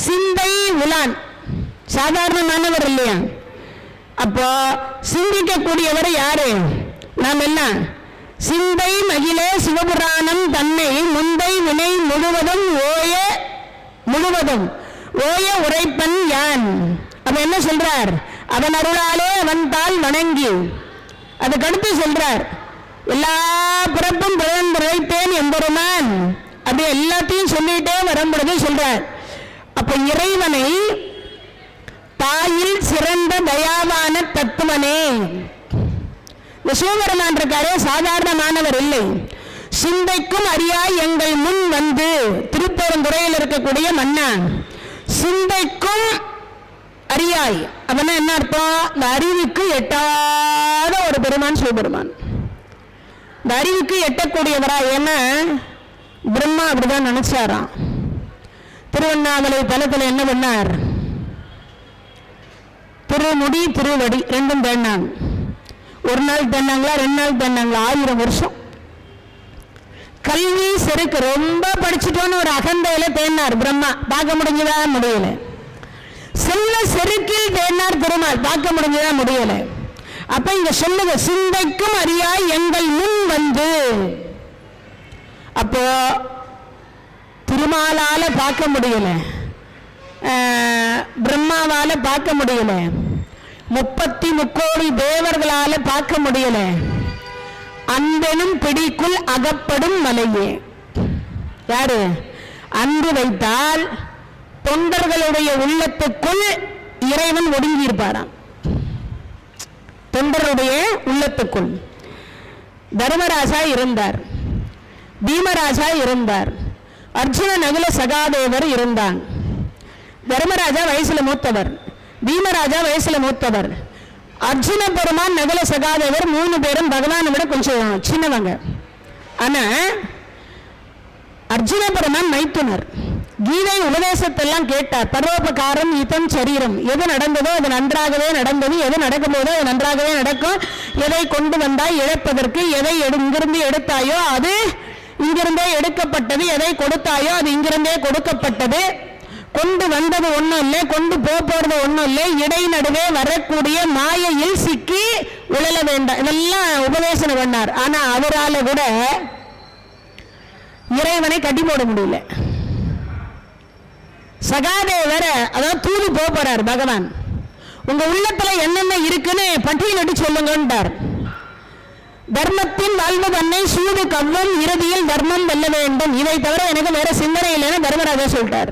சிந்தை உலான் சாதாரணமானவர் இல்லையா? அப்போ சிந்திக்கக்கூடியவர் யாரு? நாம் என்ன? சிந்தை மகிழே சிவபுராணம் தன்னை முந்தை வினை முழுவதும் ஓய உரைப்பன் யான். அப்ப என்ன சொல்றார்? அவன் அருளாலே அவன் தாள் வணங்கி. அதுக்கடுத்து சொல்றார், எல்லா பிறப்பும் பிறந்தேன் எம்பெருமான். அப்படி எல்லாத்தையும் சொல்லிட்டே வரும்பொழுது சொல்றார், அப்ப இறைவனை தாயில் சிறந்த தயாவான தத்துவனே. சிவபெருமான் இருக்காரே சாதாரணமானவர் இல்லை. சிந்தைக்கும் அறியாய் எங்கள் முன் வந்து. திருப்பெருந்துறையில் இருக்கக்கூடிய மன்னா, சிந்தைக்கும் அறியாய் அப்படின்னா என்ன அர்த்தம்? இந்த அறிவுக்கு எட்டாத ஒரு பெருமான் சிவபெருமான். இந்த அறிவுக்கு எட்டக்கூடியவரா? ஏன்னா பிரம்மா அப்படிதான் நினைச்சாராம். திருவண்ணாமலை தலத்தில் என்ன பண்ணார்? திருமுடி திருவடி ரெண்டும் தேடினாங்க. ஒரு நாள் தேடினாங்களா, 2 நாள் தேடினாங்களா? 1000 வருஷம். கல்வி செருக்கு ரொம்ப படிச்சுட்டோன்னு ஒரு அகந்தையில தேடினார் பிரம்மா. பார்க்க முடிஞ்சதா? முடியல. செல்ல செருக்கில் தேடினார் திருமால். பார்க்க முடிஞ்சதா? முடியல. அப்ப இங்க சொல்லுங்க, சிந்தைக்கும் அறியாய் எங்கள் முன் வந்து. அப்போ திருமாலால பார்க்க முடியல, பிரம்மாவால பார்க்க முடியல, 33 கோடி தேவர்களால பார்க்க முடியல. அன்பெனும் பிடிக்குள் அகப்படும் மலையே. யாரு? அன்பு வைத்தால் தொண்டர்களுடைய உள்ளத்துக்குள் இறைவன் ஒடுங்கி இருப்பாராம். தொண்டருடைய உள்ளத்துக்குள் தர்மராஜா இருந்தார், பீமராஜா இருந்தார், அர்ஜுன நகுல சகாதேவர் இருந்தாங்க. தர்மராஜா வயசுல மூத்தவர், பீமராஜா வயசுல மூத்தவர், அர்ஜுன பெருமான் நகுல சகாதேவர் 3 பேரும் பகவானை விட கொஞ்சம் சின்னவங்க. ஆனா அர்ஜுன பெருமான் மைத்துனர். கீதை உபதேசத்தெல்லாம் கேட்டார். பரோபகாரம் இதம் சரீரம், எது நடந்ததோ அது நன்றாகவே நடந்தது, எது நடக்கும் போதோ அது நன்றாகவே நடக்கும், எதை கொண்டு வந்தாய் இழப்பதற்கு, எதை இங்கிருந்து எடுத்தாயோ அது இங்கிருந்தே எடுக்கப்பட்டது, எதை கொடுத்தாயோ அது இங்கிருந்தே கொடுக்கப்பட்டது, கொண்டு வந்தது ஒன்றும் இல்லை, கொண்டு போறது ஒன்றும் இல்லை, இடைநடுவே வரக்கூடிய மாயையில் சிக்கி உழல வேண்டாம், இதெல்லாம் உபதேசம் பண்ணார். ஆனா அவரால் கூட இறைவனை கட்டி போட முடியல. சகாதேவர் அதாவது தூது போறார் பகவான், உங்க உள்ளத்துல என்னென்ன இருக்குன்னு பட்டியலிட்டு சொல்லுங்கன்றார். தர்மத்தின் வாழ்வு தன்னை சூடு கவ்வும் இறுதியில் தர்மம் வெல்ல வேண்டும், இதை தவிர எனக்கு வேற சிந்தனை இல்லைன்னு தர்மராஜா சொல்றார்.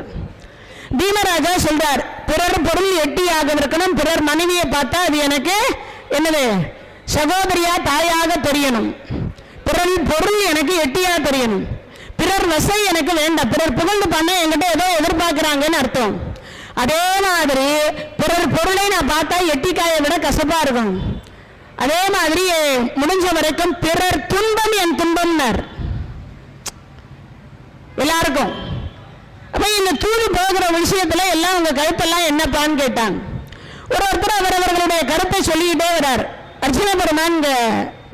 பீமராஜா சொல்றார், பிறர் பொருள் எட்டியாக இருக்கணும், பிறர் மனைவியை பார்த்தா அது எனக்கு என்னது சகோதரியா தாயாக தெரியணும், பிறர் பொருள் எனக்கு எட்டியா தெரியணும், பிறர் வசை எனக்கு வேண்டாம், பிறர் புகழ்ந்து பண்ண என்கிட்ட ஏதோ எதிர்பார்க்கிறாங்கன்னு அர்த்தம். அதே மாதிரி பிறர் பொருளை நான் பார்த்தா எட்டிக்காயை விட கசப்பா இருக்கும். அதே மாதிரி முடிஞ்ச வரைக்கும் பிறர் துன்பம் என் துன்பம்னார் எல்லாருக்கும். அப்ப இந்த தூது போகிற விஷயத்துல எல்லாம் உங்க கருத்தெல்லாம் என்னப்பான்னு கேட்டாங்க. ஒருத்தர் அவரவர்களுடைய கருத்தை சொல்லிக்கிட்டே வர்றார். அர்ஜுன பெருமான்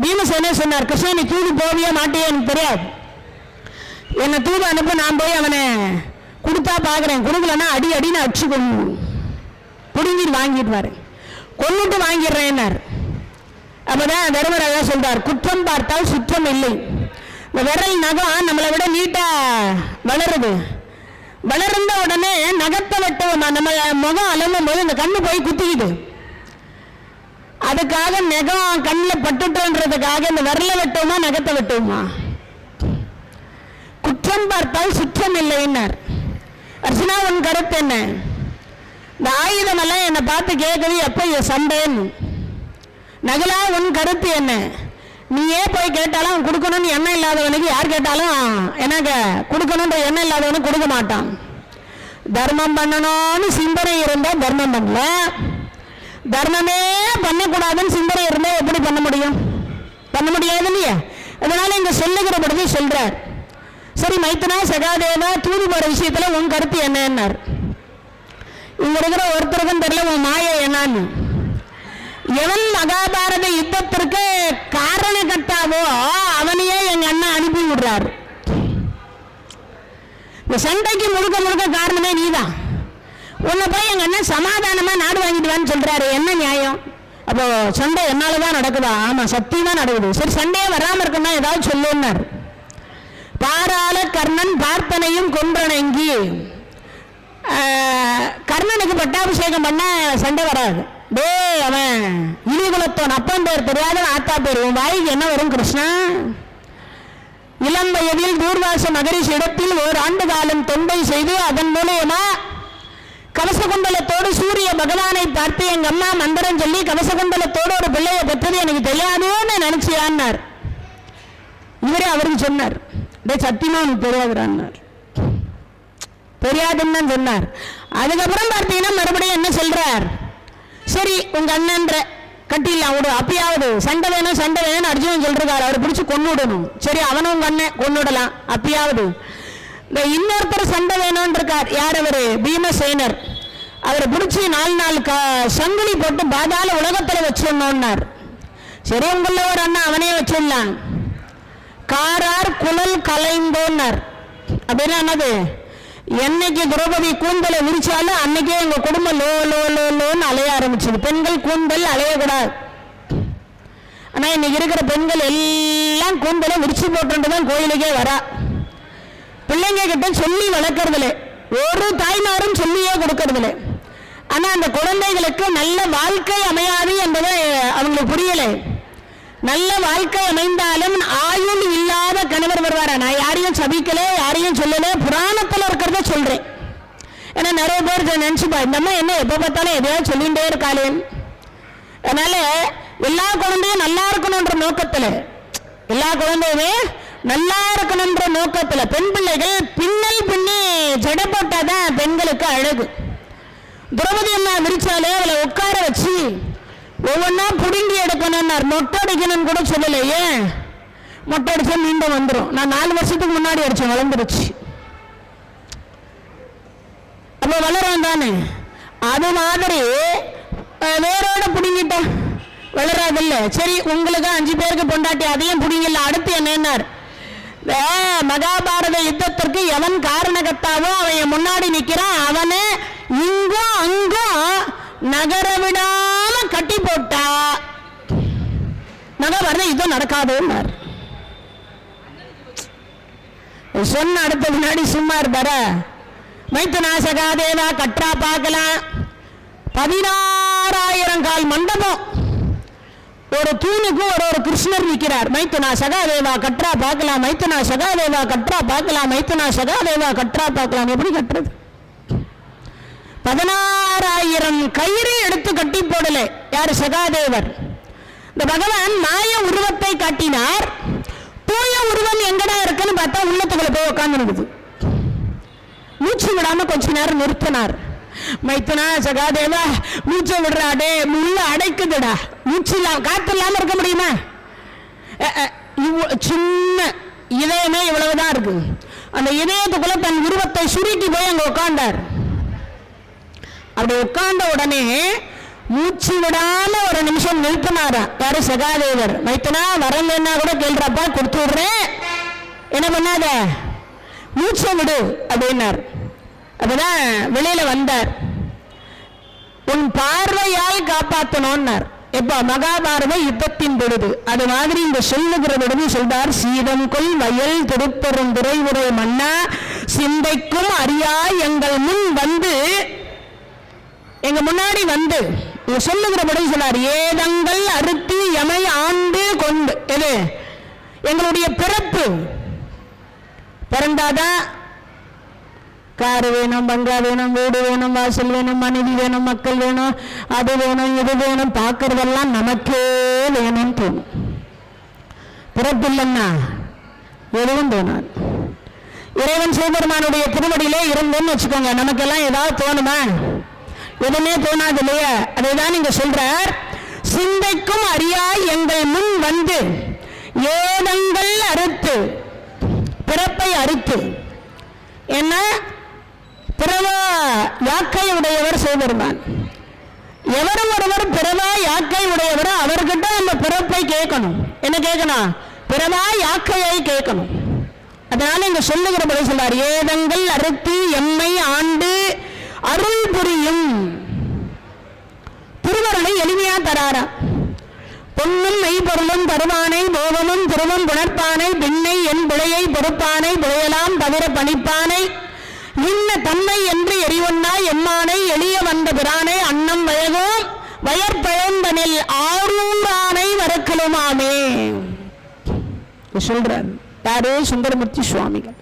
பீமசேனே சொன்னார், கிருஷ்ணா நீ தூது போவியா மாட்டியா எனக்கு தெரியாது, என்னை தூது அனுப்ப, நான் போய் அவனை கொடுத்தா பாக்குறேன், கொடுக்கலன்னா அடி அடின்னு அடிச்சு கொண்டு புடுங்கிட்டு வாங்கிடுவாரு, கொண்டுட்டு வாங்கிடுறேன்னார். அப்பதான் தர்மராஜா சொல்றார், குற்றம் பார்த்தால் சுற்றம் இல்லை. இந்த விரல் நகம் நம்மளை விட நீட்டா வளருது, வளர்ந்த உடனே நகத்தை வெட்டவும் நம்ம முகம் அலம்பும் போது இந்த கண்ணு போய் குத்திக்கிது, அதுக்காக நகம் கண்ணில் பட்டுட்டோன்றதுக்காக இந்த விரல வெட்டுவோமா நகத்தை வெட்டுவோமா? குற்றம் பார்த்தால் சுற்றம் இல்லைன்னார். அர்ஜுனா உன் கருத்து என்ன? இந்த ஆயுதம் எல்லாம் என்னை பார்த்து கேட்குது எப்ப சண்டைன்னு. நகுலா உன் கருத்து என்ன? நீயே போய் கேட்டாலும் அவன் கொடுக்கணும்னு எண்ணம் இல்லாதவனுக்கு யார் கேட்டாலும் எனக்கு கொடுக்கணுன்ற எண்ணம் இல்லாதவனுக்கு கொடுக்க மாட்டான். தர்மம் பண்ணணும்னு சிந்தனை இருந்தா தர்மம் பண்ணல, தர்மமே பண்ணக்கூடாதுன்னு சிந்தனை இருந்தா எப்படி பண்ண முடியும்? பண்ண முடியாது இல்லையா? அதனால இங்க சொல்லுகிறபடி சொல்றார். சரி மைத்தனா சகாதேவா தூது போற விஷயத்துல உன் கருத்து என்னன்னார். இங்க இருக்கிற ஒருத்தருக்கும் தெரியல உன் மாயை என்னன்னு. எவன் மகாபாரத யுத்தத்திற்கு காரண கட்டாவோ அவனையே எங்க அண்ணன் அனுப்பி விடுறாரு. இந்த சண்டைக்கு முழுக்க முழுக்க காரணமே நீதான். உன்னை போய் எங்க அண்ணன் சமாதானமா நாடு வாங்கிடுவான்னு சொல்றாரு. என்ன நியாயம்? அப்போ சண்டை என்னாலதான் நடக்குதா? ஆமா சத்தியமா நடக்குது. சரி சண்டையே வராம இருக்குன்னா ஏதாவது சொல்லுன்னார். பாராள கர்ணன் பார்த்தனையும் கொன்றனங்கி, கர்ணனுக்கு பட்டாபிஷேகம் பண்ண சண்டை வராது. டே அவன் இலிகுலத்தோன் அப்பன் பேர் தெரியாத ஆத்தா பேர், உன் வாய்க்கு என்ன வரும் கிருஷ்ணா? இளம் வயதில் தூர்வாச மகரிஷி இடத்தில் 1 ஆண்டு காலம் தொண்டை செய்து அதன் மூலமா கவசகுண்டலத்தோடு சூரிய பகவானை பார்த்து எங்க அம்மா மந்திரம் சொல்லி கவசகுண்டலத்தோடு ஒரு பிள்ளையை பெற்றது எனக்கு தெரியாதுன்னு நினைச்சியான்னார். இவரே அவருக்கு சொன்னார், சத்தியமா உனக்கு தெரியாதுறான்னார். தெரியாதுன்னு சொன்னார். அதுக்கப்புறம் பார்த்தீங்கன்னா மறுபடியும் என்ன சொல்றார், சரி உங்க அண்ணன்ற கட்டிடலாம் விடு, அப்பயாவது சண்டை வேணும் சண்டை வேணும்னு அர்ஜுனன் சொல்றாரு, அவரை பிடிச்சி கொண்டு விடணும். சரி அவனும் உங்க அண்ணன் கொண்டு விடலாம், அப்பயாவது இந்த இன்னொருத்தர் சண்டை வேணும்னு இருக்கார். யார் அவரு? பீமசேனர். அவரை பிடிச்சி 4 நாள் சங்கிலி போட்டு பாதாள உலகத்துல வச்சிடணும்னார். சரி உங்கள ஒரு அண்ணன் அவனே வச்சிடலாம். காரார் குழல் கலைந்தோன்னார். அப்படின்னா என்னது? என்னைக்கு திரௌபதி கூந்தலை விரிச்சாலும் அன்னைக்கே எங்க குடும்பம் லோ லோ லோ லோன்னு அலைய ஆரம்பிச்சது. பெண்கள் கூந்தல் அலையக்கூடாது. ஆனா இன்னைக்கு இருக்கிற பெண்கள் எல்லாம் கூந்தலை விரிச்சு போட்டுதான் கோயிலுக்கே வரா. பிள்ளைங்க கிட்ட சொல்லி வளர்க்கறதுல ஒரு தாய்மாரும் சொல்லியே கொடுக்கறதுல. ஆனா அந்த குழந்தைகளுக்கு நல்ல வாழ்க்கை அமையாது என்பதை அவங்களுக்கு புரியல. நல்ல வாழ்க்கை அமைந்தாலும் ஆயுள் இல்லாத கணவர் வருவாரா? நான் யாரையும் சபிக்கல, யாரையும் சொல்லல, புராணத்துல இருக்கிறத சொல்றேன். ஏன்னா நிறைய பேர் நினைச்சுப்பா இந்த அம்மா என்ன எப்ப பார்த்தாலும் எதையாவது சொல்லிகிட்டே இருக்காளே. அதனால எல்லா குழந்தையும் நல்லா இருக்கணும்ன்ற நோக்கத்துல, எல்லா குழந்தையுமே நல்லா இருக்கணும்ன்ற நோக்கத்துல பெண் பிள்ளைகள் பின்னல் பின்னி ஜடை போட்டாதான் பெண்களுக்கு அழகு. திரௌபதி அம்மா விரிச்சாலே அவளை உட்கார வச்சு ஒவ்வொன்னா புடுங்கி எடுக்கணும்னார். மொட்டை அடிக்கணும்னு கூட சொல்லலையே. மொட்டை அடிச்சா மீண்டும் வந்துடும். நான் 4 வருஷத்துக்கு முன்னாடி அடிச்சேன், வளர்ந்துருச்சு. அப்ப வளரும் தானே. அது மாதிரி வேரோட புடுங்கிட்ட வளராதில்ல. சரி, உங்களுக்கு 5 பேருக்கு பொண்டாட்டி, அதையும் புடுங்கல. அடுத்து என்னன்னார், மகாபாரத யுத்தத்திற்கு எவன் காரணகர்த்தாவோ அவன் முன்னாடி நிக்கிறான், அவனை இங்கும் அங்கும் நகர விடாம கட்டி போட்டா மகாபாரத யுத்தம் நடக்காதுன்னார். சொன்ன அடுத்த முன்னாடி சும்மா இருப்பார. மைத்துனா சகாதேவா கற்றா பார்க்கலாம். 16,000 கால் மண்டபம், ஒரு தூணுக்கு ஒரு கிருஷ்ணர் நிற்கிறார். மைத்துனா சகாதேவா கற்றா பார்க்கலாம், மைத்துனா சகாதேவா கற்றா பார்க்கலாம், மைத்துனா சகாதேவா கற்றா பார்க்கலாம். எப்படி கட்டுறது? 16,000 கயிறு எடுத்து கட்டி போடல. யாரு? சகாதேவர். இந்த பகவான் மாய உருவத்தை காட்டினார். தூய உருவம் எங்கடா இருக்குன்னு பார்த்தா உள்ளத்துக்குள்ள போய் உட்கார்ந்து இருக்குது. மூச்சு விடாம கொஞ்ச நேரம் நிறுத்தினார். மைத்துனா சகாதேவா மூச்சை விடுறாடே, உள்ள அடைக்குதுடா. மூச்சு இல்லாம காத்து இல்லாம இருக்க முடியுமா? சின்ன இதயமே இவ்வளவுதான் இருக்கு. அந்த இதயத்துக்குள்ள தன் உருவத்தை சுருக்கி போய் அங்க உட்கார்ந்தார். அப்படி உட்கார்ந்த உடனே மூச்சு விடாம ஒரு நிமிஷம் நிறுத்தினாரா. யாரு? சகாதேவர். மைத்துனா வரலன்னா கூட கேள்றப்பா, கொடுத்து விடுறேன், என்ன பண்ணாத, மூச்சை விடு அப்படின்னார். அப்பதான் வெளியில வந்தார். உன் பார்வையால் காப்பாற்றணும்னார். எப்ப? மகாபாரத யுத்தத்தின் பொழுது. அது மாதிரி இந்த சொல்லுகிற பொழுது சொல்றார், சீதம் கொள் வயல் திருப்பெருந்துறை உரை மன்னா சிந்தைக்கும் அறியா எங்கள் முன் வந்து, எங்க முன்னாடி வந்து சொல்லுகிற பொழுது சொன்னார், ஏதங்கள் அறுத்து எமை ஆண்டு கொண்டு. எது? எங்களுடைய பிறப்பு பிறந்தாதான் காரு வேணும், பங்களா வேணும், வீடு வேணும், வாசல் வேணும், மனைவி வேணும், மக்கள் வேணும், அது வேணும், இது வேணும், பார்க்கறதெல்லாம் நமக்கே வேணும்னு தோணும். பிறப்பு இல்லைன்னா எதுவும் தோணாது. இறைவன் சிவபெருமானுடைய திருவடியிலே இருந்தோன்னு வச்சுக்கோங்க, நமக்கெல்லாம் ஏதாவது தோணுமா? எதுவுமே தோணாது இல்லையா? அதைதான் நீங்க சொல்றார், சிந்தைக்கும் அறியா எங்கள் முன் வந்து ஏதங்கள் அறுத்து, பிறப்பை அறுத்து. என்ன? பிறவா யாக்கை உடையவர் சிவபெருமான். எவரும் ஒருவர் பிறவா யாக்கை உடையவர், அவர்கிட்ட நம்ம பிறப்பை கேட்கணும். என்ன கேட்கணும்? பிறவா யாக்கையை கேட்கணும். அதனால இங்க சொல்லுகிற போது சொல்றார், ஏதங்கள் அறுத்து எம்மை ஆண்டு அருள் புரியும். திருவருளை எளிமையா தராரா. பொன்னும் மெய்பொருளும் தருவானை, போகமும் திருவம் புணர்ப்பானை, பின்னை என் பிழையை பொறுப்பானை, பிழையலாம் தவிர பணிப்பானை, இன்ன தன்மை என்று எரிவொன்னா எம்மானை, எளிய வந்த பிரானை, அன்னம் வயகும் வயற்பழந்தனில் ஆரூரானை வரக்கலுமாமே சொல்றார். யாரு? சுந்தரமூர்த்தி சுவாமிகள்.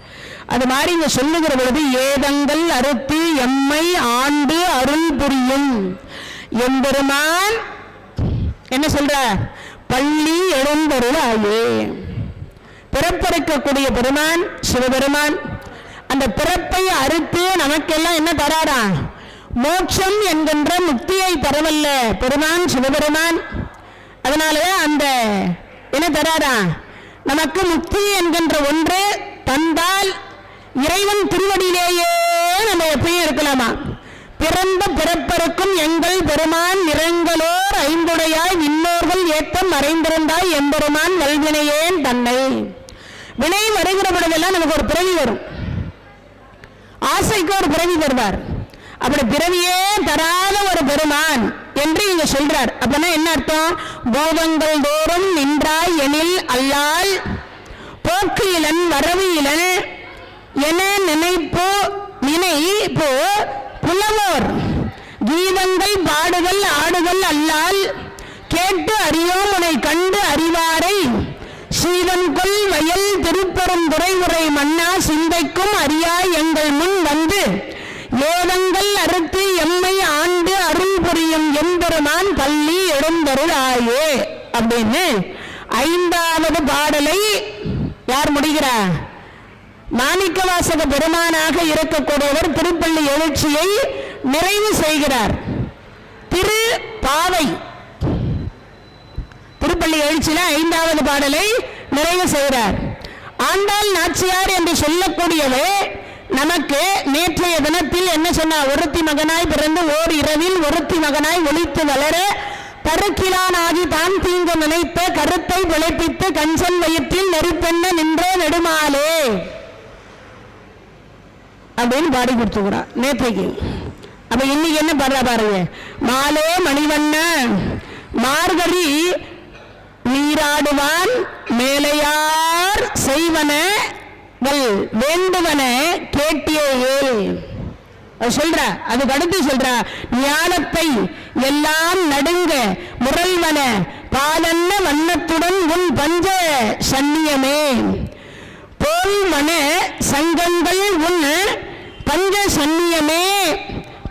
அது மாதிரி இங்க சொல்லுகிற பொழுது, ஏதங்கள் அறுத்து எம்மை ஆண்டு அருள் புரியும் எம்பெருமான். என்ன சொல்ற? பள்ளி எழுந்தருளாயே. பிறப்பறுக்கக்கூடிய பெருமான் சிவபெருமான். அந்த பிறப்பை அறுத்து நமக்கெல்லாம் என்ன தராரா? மோட்சம் என்கின்ற முக்தியை தரவல்ல பெருமான் சிவபெருமான். அதனால அந்த என்ன தராரா? நமக்கு முக்தி என்கின்ற ஒன்று தந்தால் இறைவன் திருவடியிலேயே நம்ம எப்பயும் இருக்கலாமா? பிறந்த பிறப்பருக்கும் எங்கள் பெருமான் நிறங்களோர் ஐம்புடையாய் விண்ணோர்கள் ஏத்தம் மறைந்திருந்தாய் எம்பெருமான் வல்வினையேன் தன்னை. வினை வருகிற பொழுதெல்லாம் நமக்கு ஒரு பிறவி வரும். ஆசைக்கு ஒரு பிறவி தருவார். அப்படி பிறவியே தராத ஒரு பெருமான் என்று இங்க சொல்றார். அப்படின்னா என்ன அர்த்தம்? போதங்கள் தோறும் நின்றாய் எனில் அல்லால் போக்கு இளன் வரவு இளன் என நினைப்போ நினைப்போ புலவோர் கீதங்கள் பாடுகள் ஆடுகள் அல்லால் கேட்டு அறியோம் உனை கண்டு அறிவாரை சீதம் கொள் வயல் திருப்பெருந்துறை உரை மன்னா சிந்தைக்கும் அறியா எங்கள் முன் வந்து ஏதங்கள் அறுத்து எம்மை ஆண்டு அருள் புரியும் எம்பெருமான் பள்ளி எழுந்தருளாயே அப்படின்னு 5வது பாடலை யார் முடிகிறார்? மாணிக்கவாசக பெருமானாக இருக்கக்கூடியவர் திருப்பள்ளி எழுச்சியை நிறைவு செய்கிறார். திரு பாவை திருப்பள்ளி எழுச்சியில 5வது பாடலை நிறைவு செய்கிறார். ஆண்டாள் நாச்சியார் என்று சொல்லக்கூடியவை நமக்கு நேற்றைய தினத்தில் என்ன சொன்னார்? ஒருத்தி மகனாய் பிறந்து ஓர் இரவில் ஒருத்தி மகனாய் ஒளித்து வளர கருக்கிலானாகி தான் தீங்க நினைத்த கருத்தை பிழைப்பித்து கஞ்சன் வயிற்றில் நெருப்பெண்ண நின்றே நெடுமாலே அப்படின்னு பாடி கொடுத்துக்கிறார் நேற்றைக்கு. அப்ப இன்னைக்கு என்ன பாடுறா பாருங்க. மாலே மணிவண்ண மார்கழி நீராடுவான் மேலையார் செய்வன வேண்டுவன கேட்டியே சொல்ற. அதுக்கு அடுத்து சொல்ற ஞானத்தை எல்லாம் நடுங்க முரல்வன பாலன்ன வண்ணத்துடன் உன் பஞ்ச சன்னியமே போல் மன சங்கங்கள் உன் பஞ்ச சன்னியமே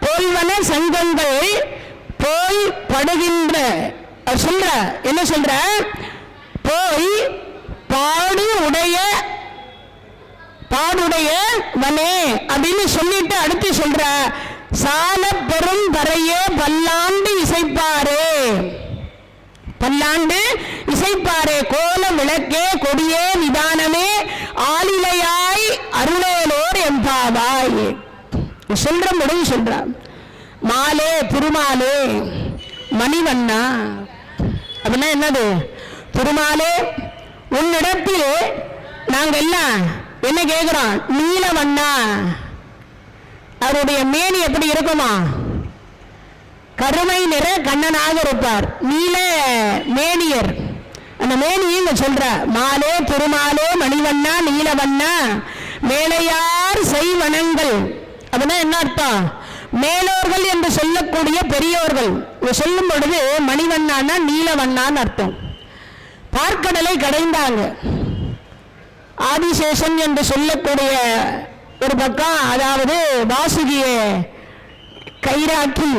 போல்வன சங்கங்கள் போய் படுகின்ற சொல்ற. என்ன சொல்ற? போய் பாடுடைய வனே அப்படின்னு சொல்லிட்டு அடுத்து சொல்ற சால பெரும் பறையே பல்லாண்டு இசைப்பாரே பல்லாண்டு இசைப்பாரே கோல விளக்கே கொடியே விதானமே ஆளிலையாய் அருளேலோர் எம்பாவாய் சொல்ற முடிவு சொல்ற. மாலே திருமாலே மணிவண்ணா அப்படின்னா என்னது? திருமாலே உன்னிடத்தில் நாங்க எல்லாம் என்ன கேட்கிறோம்? நீலவண்ணா. அவருடைய மேனி எப்படி இருக்குமா? கருமை நிற கண்ணனாக இருப்பார். நீல மேனியர். அந்த மேனியை சொல்ற மாலே திருமாலே மணிவண்ணா நீலவண்ணா மேலையார் செய்வனங்கள் அப்படின்னா என்ன அர்த்தம்? மேலோர்கள் என்று சொல்லக்கூடிய பெரியோர்கள் சொல்லும் பொழுது மணிவண்ணான்னா நீலவண்ணான்னு அர்த்தம். பார்க்கடலை கடைந்தாங்க. ஆதிசேஷன் என்று சொல்லக்கூடிய ஒரு பக்கம், அதாவது வாசுகியை கயிறாக்கி,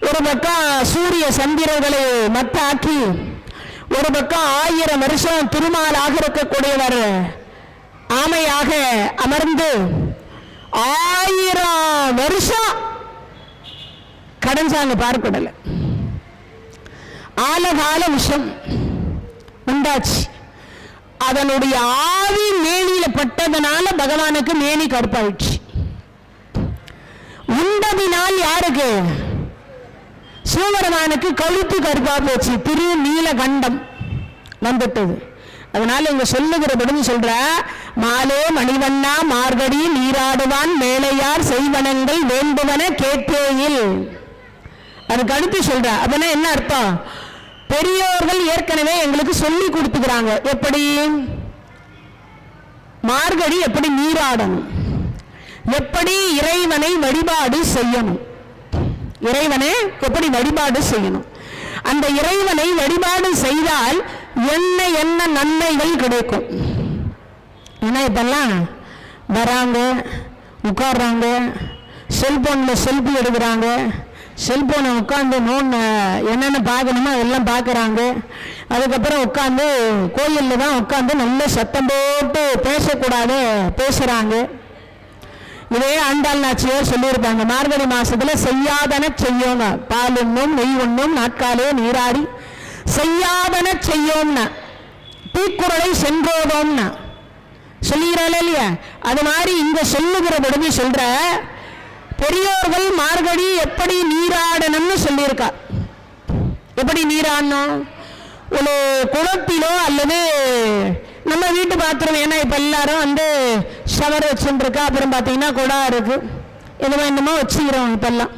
ஒரு பக்கம் சூரிய சந்திரர்களை மத்தாக்கி, ஒரு பக்கம் 1000 வருஷம் திருமாலாக இருக்கக்கூடியவர் ஆமையாக அமர்ந்து 1000 வருஷம் கடைஞ்சாங்க பார்க்கடலை. ஆலகால விஷம் உண்டாச்சு. அதனுடைய ஆவி மேனியில பட்டதனால பகவானுக்கு மேனி கருப்பாயிடுச்சு. உண்டதினால் யாருக்கு? சிவபெருமானுக்கு கழுத்து கருப்பா போச்சு. திரு நீலகண்டம் வந்துட்டது. அதனால இங்க சொல்லுகிறபடி சொல்ற மாலே மணிவண்ணா மார்கழி நீராடுவான் மேலையார் செய்வனங்கள் வேண்டுவன கேட்பேயில். அதுக்கு அடுத்து சொல்ற. அப்படின்னா என்ன அர்த்தம்? பெரியோர்கள் ஏற்கனவே எங்களுக்கு சொல்லி கொடுத்துக்கிறாங்க. எப்படி மார்கழி எப்படி நீராடணும், எப்படி இறைவனை வழிபாடு செய்யணும், இறைவனை எப்படி வழிபாடு செய்யணும். அந்த இறைவனை வழிபாடு செய்தால் என்ன என்ன நன்மைகள் கிடைக்கும். ஏன்னா இப்பெல்லாம் வராங்க, உட்கார்றாங்க, செல்போன்ல செல்ஃபி எடுக்கிறாங்க, செல்போனை உட்காந்து என்னென்ன பார்க்கணுமோ அதெல்லாம் பார்க்குறாங்க. அதுக்கப்புறம் உட்காந்து கோயிலில் தான் உட்காந்து நல்ல சத்தம் போட்டு பேசக்கூடாது பேசுகிறாங்க. இதே ஆண்டாள் நாச்சியார் சொல்லியிருப்பாங்க, மார்கழி மாசத்துல செய்யாதன செய்யோங்க, பால் உண்ணும் நெய் உண்ணும் நாட்காலே நீராடி செய்யாதன செய்யோம்னா தீக்குறளை சென்றோதோம்னா சொல்லுகிறாள் இல்லையா? அது மாதிரி இங்க சொல்லுகிற பொழுது சொல்ற பெரியோர்கள் மார்கழி எப்படி நீராடணும்னு சொல்லியிருக்கா. எப்படி நீராடணும்? ஒரு குளத்திலோ அல்லது நம்ம வீட்டு பாத்திரம், ஏன்னா இப்ப எல்லாரும் ஷவர் வச்சுருக்கா, அப்புறம் பார்த்தீங்கன்னா குடா இருக்கு, எதுவும் என்னமோ வச்சுக்கிறோம். இப்பெல்லாம்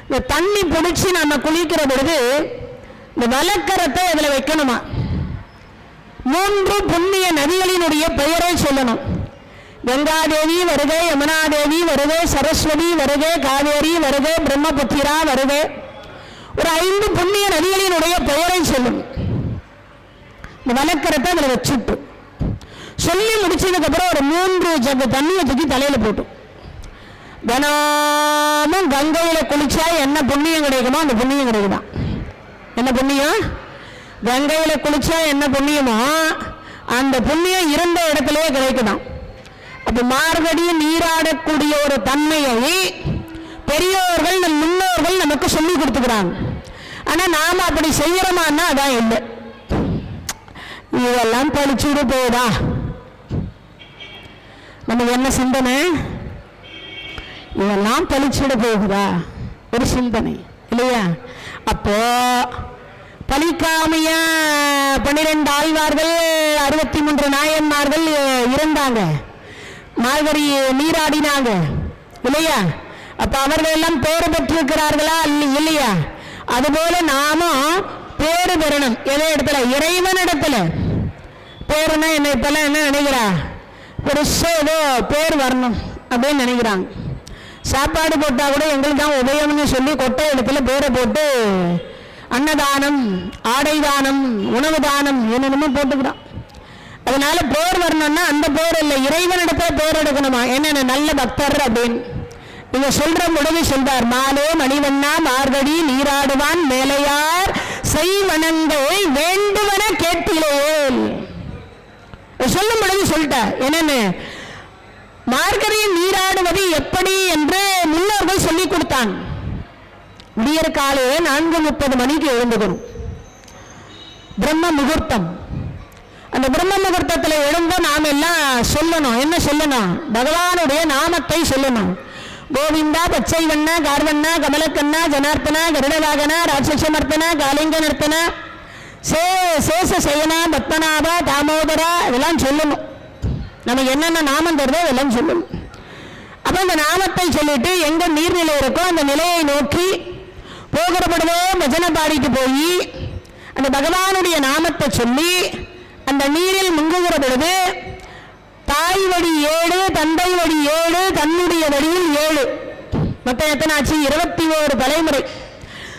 இந்த தண்ணி பிடிச்சி நம்ம குளிக்கிற பொழுது இந்த வலக்கரத்தை இதுல வைக்கணுமா? 3 புண்ணிய நதிகளினுடைய பெயரை சொல்லணும். கங்காதேவி வருகை, யமுனாதேவி வருகை, சரஸ்வதி வருகை, காவேரி வருகை, பிரம்மபுத்திரா வருகை. ஒரு 5 புண்ணிய நதிகளினுடைய பெயரை சொல்லும். இந்த வலக்கரத்தை அதுல வச்சுட்டு சொல்லி முடிச்சதுக்கு அப்புறம் ஒரு 3 ஜக்கு தண்ணியை தூக்கி தலையில போட்டு தினமும் கங்கையில குளிச்சா என்ன புண்ணியம் கிடைக்குமோ அந்த புண்ணியம் கிடைக்குதான். என்ன புண்ணியம்? கங்கையில குளிச்சா என்ன புண்ணியமோ அந்த புண்ணியம் இருந்த இடத்திலேயே கிடைக்குதான். அப்ப மார்கழி நீராடக்கூடிய ஒரு தன்மையை பெரியோர்கள் நம் முன்னோர்கள் நமக்கு சொல்லி கொடுத்துக்கிறாங்க. ஆனா நாம அப்படி செய்யறோமான்னா அதான் இல்லை. இதெல்லாம் பழிச்சுடு போதா, நமக்கு என்ன சிந்தனை? இதெல்லாம் பழிச்சுட போகுதா ஒரு சிந்தனை இல்லையா? அப்போ பலிக்காமைய 12 ஆழ்வார்கள் 63 நாயன்மார்கள் இருந்தாங்க, மார்கழி நீராடினாங்க இல்லையா? அப்ப அவர்கள் எல்லாம் பேறு பெற்றிருக்கிறார்களா இல்லையா? அதுபோல நாமும் பேறு பெறணும். எதை இடத்துல? இறைவனிடத்துல. பேருன்னா என்ன இப்பெல்லாம் என்ன நினைக்கிறா? பெருசா ஏதோ பேர் வரணும் அப்படின்னு நினைக்கிறாங்க. சாப்பாடு போட்டா கூட எங்களுக்கு தான் உபயம்னு சொல்லி கொட்டை இடத்துல பேரை போட்டு அன்னதானம், ஆடை தானம், உணவு தானம் என்னென்னமோ போட்டுக்கிறான். அதனால பேர் வரணும்னா அந்த பேர் இல்லை, இறைவனிடத்துல பேர் எடுக்கணுமா? என்னென்ன நல்ல பக்தர் அப்படின்னு நீங்க சொல்ற பொழுது சொல்றார், மாலே மணிவண்ணா மார்கழி நீராடுவான் மேலையார் செய்வனங்கள் வேண்டுவன கேட்டிலேயே. சொல்லும் பொழுது சொல்லிட்டார் என்னன்னு, மார்கழியில் நீராடுவது எப்படி என்று முன்னோர்கள் சொல்லிக் கொடுத்தாங்க. விடியற் காலையே 4:30 மணிக்கு எழுந்துக்கணும், பிரம்ம முகூர்த்தம். அந்த பிரம்ம முகூர்த்தத்தில் எழுந்து நாம் எல்லாம் சொல்லணும். என்ன சொல்லணும்? பகவானுடைய நாமத்தை சொல்லணும். கோவிந்தா பச்சை வண்ணா கார்வண்ணா கமலக்கண்ணா ஜனார்த்தனா கருடவாகனா ராட்சசமர்த்தனா காலிங்க நர்த்தனா சேஷ சயனா பத்மநாபா தாமோதரா இதெல்லாம் சொல்லணும். நமக்கு என்னென்ன நாமம் தருதோ இதெல்லாம் சொல்லணும். அப்ப அந்த நாமத்தை சொல்லிட்டு எங்க நீர்நிலை இருக்கோ அந்த நிலையை நோக்கி போகிற பொழுதோ பஜனை பாடிட்டு போய் அந்த பகவானுடைய நாமத்தை சொல்லி அந்த நீரில் முங்குகிற பொழுது தாய் வழி 7, தந்தை வழி 7, தன்னுடைய வழியில் 7, மொத்தம் எத்தனை ஆச்சு? 21 தலைமுறை.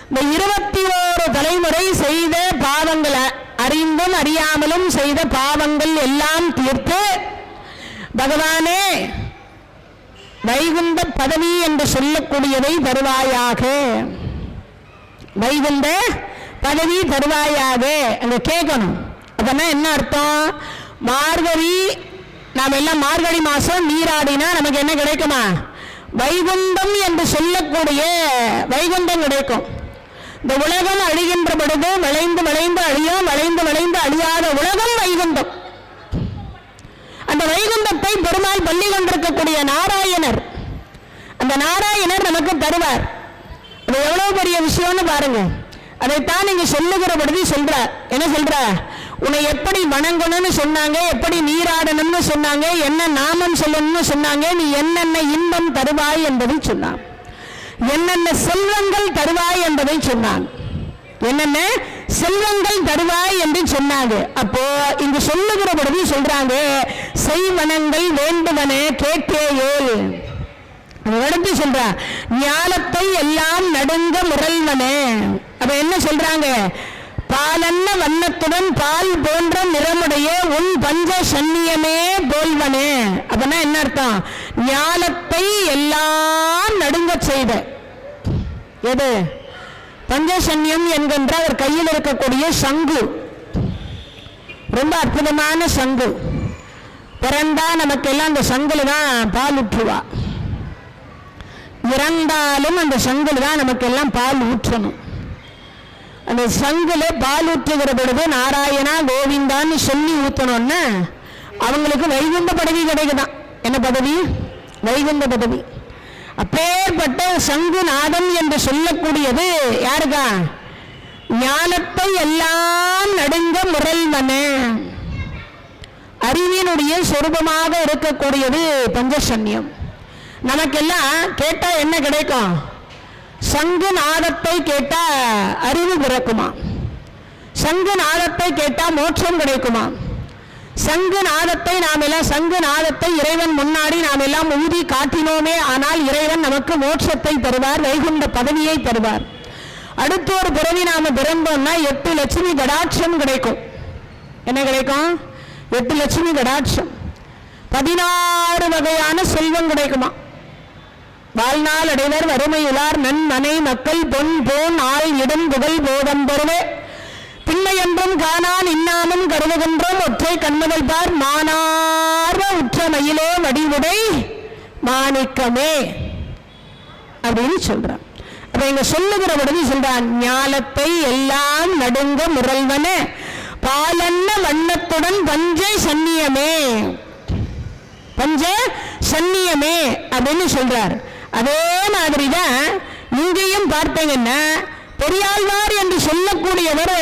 இந்த 21 தலைமுறை செய்த பாவங்கள், அறிந்தும் அறியாமலும் செய்த பாவங்கள் எல்லாம் தீர்த்து பகவானே வைகுந்த பதவி என்று சொல்லக்கூடியதை தருவாயாக, வைகுந்த பதவி தருவாயாக அங்க கேட்கணும். அதனா என்ன அர்த்தம்? மார்கழி, நாம் எல்லாம் மார்கழி மாசம் நீராடினா நமக்கு என்ன கிடைக்குமா? வைகுந்தம் என்று சொல்லக்கூடிய வைகுந்தம் கிடைக்கும். இந்த உலகம் அழிகின்ற பொழுது விளைந்து விளைந்து அழியும், விளைந்து விளைந்து அழியாத உலகம் வைகுந்தம். அந்த வைகுந்தத்தை பெருமாள் பள்ளி கொண்டிருக்கக்கூடிய நாராயணர், அந்த நாராயணர் நமக்கு தருவார். அது எவ்வளவு பெரிய விஷயம்னு பாருங்க. அதைத்தான் நீங்க சொல்லுகிற பொழுது சொல்ற. என்ன சொல்ற? உன்னை எப்படி வணங்கணும்னு சொன்னாங்க, எப்படி நீராடணும்னு சொன்னாங்க, என்ன நாமம் சொல்லணும்னு சொன்னாங்க, நீ என்னென்ன இன்பம் தருவாய் என்பதை சொன்னான், என்னென்ன செல்வங்கள் தருவாய் என்பதை சொன்னான், என்னென்ன செல்வங்கள் தருவாய் என்று சொன்னாங்க. அப்போ இங்கு சொல்லுகிற பொழுது சொல்றாங்க, செய்வனங்கள் வேண்டுவன கேட்டேயோல். எடுத்து சொல்ற ஞானத்தை எல்லாம் நடுங்க முரல்வனே. அப்ப என்ன சொல்றாங்க? பாலன்ன வண்ணத்துடன் பால் போன்ற நிறமுடைய உன் பஞ்ச சன்னியமே போல்வனே. அப்பனா என்ன அர்த்தம்? ஞானத்தை எல்லாம் நடுங்க செய்த எது? பஞ்சசன்யம் என்கின்ற அவர் கையில் இருக்கக்கூடிய சங்கு, ரொம்ப அற்புதமான சங்கு. பிறந்தா நமக்கு எல்லாம் அந்த சங்குல தான் பால் ஊற்றுவா, இறந்தாலும் அந்த சங்குல தான் நமக்கு எல்லாம் பால் ஊற்றணும். அந்த சங்குல பால் ஊற்றுகிற பொழுது நாராயணா கோவிந்தான்னு சொல்லி ஊற்றணும்னா அவங்களுக்கு வைகுந்த பதவி கிடைக்குதான். என்ன பதவி? வைகுந்த பதவி. அப்பேற்பட்ட சங்கு நாதம் என்று சொல்லக்கூடியது யாருக்கா? ஞானத்தை எல்லாம் நடுங்க முரல்வனே. அறிவினுடைய சொரூபமாக இருக்கக்கூடியது பஞ்சசன்யம். நமக்கெல்லாம் கேட்டா என்ன கிடைக்கும்? சங்கு நாதத்தை கேட்டா அறிவு பிறக்குமா? சங்கு நாதத்தை கேட்டா மோட்சம் கிடைக்குமா? சங்கு நாதத்தை நாம் எல்லாம், சங்கு நாதத்தை இறைவன் முன்னாடி நாம் எல்லாம் ஊதி காட்டினோமே, ஆனால் இறைவன் நமக்கு மோட்சத்தை தருவார், வைகுண்ட பதவியை தருவார். அடுத்த ஒரு பிறவி நாம பிறந்தோம்னா 8 லட்சுமி கடாட்சம் கிடைக்கும். என்ன கிடைக்கும்? 8 லட்சுமி கடாட்சம், 16 வகையான செல்வம் கிடைக்குமா? வாழ்நாள் அடைவர் வறுமையுளார் நன்மனை மக்கள் பொன் போன் ஆள் இடம் புகழ் போதம் பெறுவே பின்மையென்றும் காணான் இன்னாமும் கருதுகின்றோம் ஒற்றை கண்ணுதல் பார் மானார்வ உற்ற மயிலே வடிவுடை மாணிக்கமே. அப்படின்னு சொல்றான். அப்ப இங்க சொல்லுகிற பொழுது சொல்றான், ஞாலத்தை எல்லாம் நடுங்க முரல்வன பாலன்ன வண்ணத்துடன் பஞ்ச சன்னியமே, பஞ்ச சன்னியமே அப்படின்னு சொல்றார். அதே மாதிரிதான் இங்கேயும் பார்த்தீங்கன்னா பெரியாழ்வார் என்று சொல்லக்கூடியவர்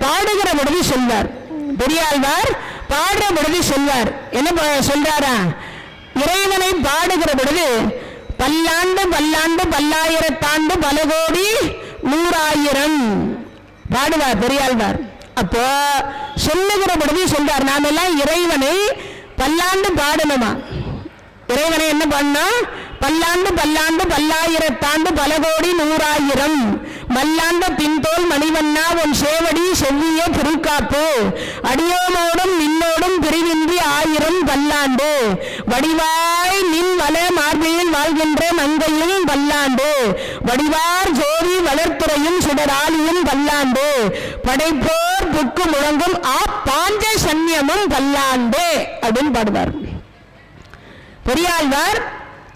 பாடுகிற பொழுது சொல்வார். பெரியாழ்வார் பாடுற பொழுது சொல்வார். என்ன சொல்றாரா? இறைவனை பாடுகிற பொழுது பல்லாண்டு பல்லாண்டு பல்லாயிரத்தாண்டு பல கோடி நூறாயிரம் பாடுவார் பெரியாழ்வார். அப்போ சொல்லுகிற பொழுது சொல்றார், நாம எல்லாம் இறைவனை பல்லாண்டு பாடணுமா? இறைவனை என்ன பண்ணா? பல்லாண்டு பல்லாண்டு பல்லாயிரத்தாண்டு பல கோடி நூறாயிரம் மல்லாண்ட பின்தோல் மணிவண்ணா உன் சேவடி செவ்விய திருக்காப்பு அடியோமோடும் நின்னோடும் பிரிவின்றி ஆயிரம் பல்லாண்டு வடிவாய் நின் வள மார்பில் வாழ்கின்ற மங்கையும் பல்லாண்டு வடிவார் ஜோதி வளர்த்துறையும் சுடராளியும் பல்லாண்டு படைப்போர் புக்கு முழங்கும் ஆ பாஞ்ச சன்னியமும் பல்லாண்டு அப்படின்னு பாடுவார் பெரியாழ்வார்.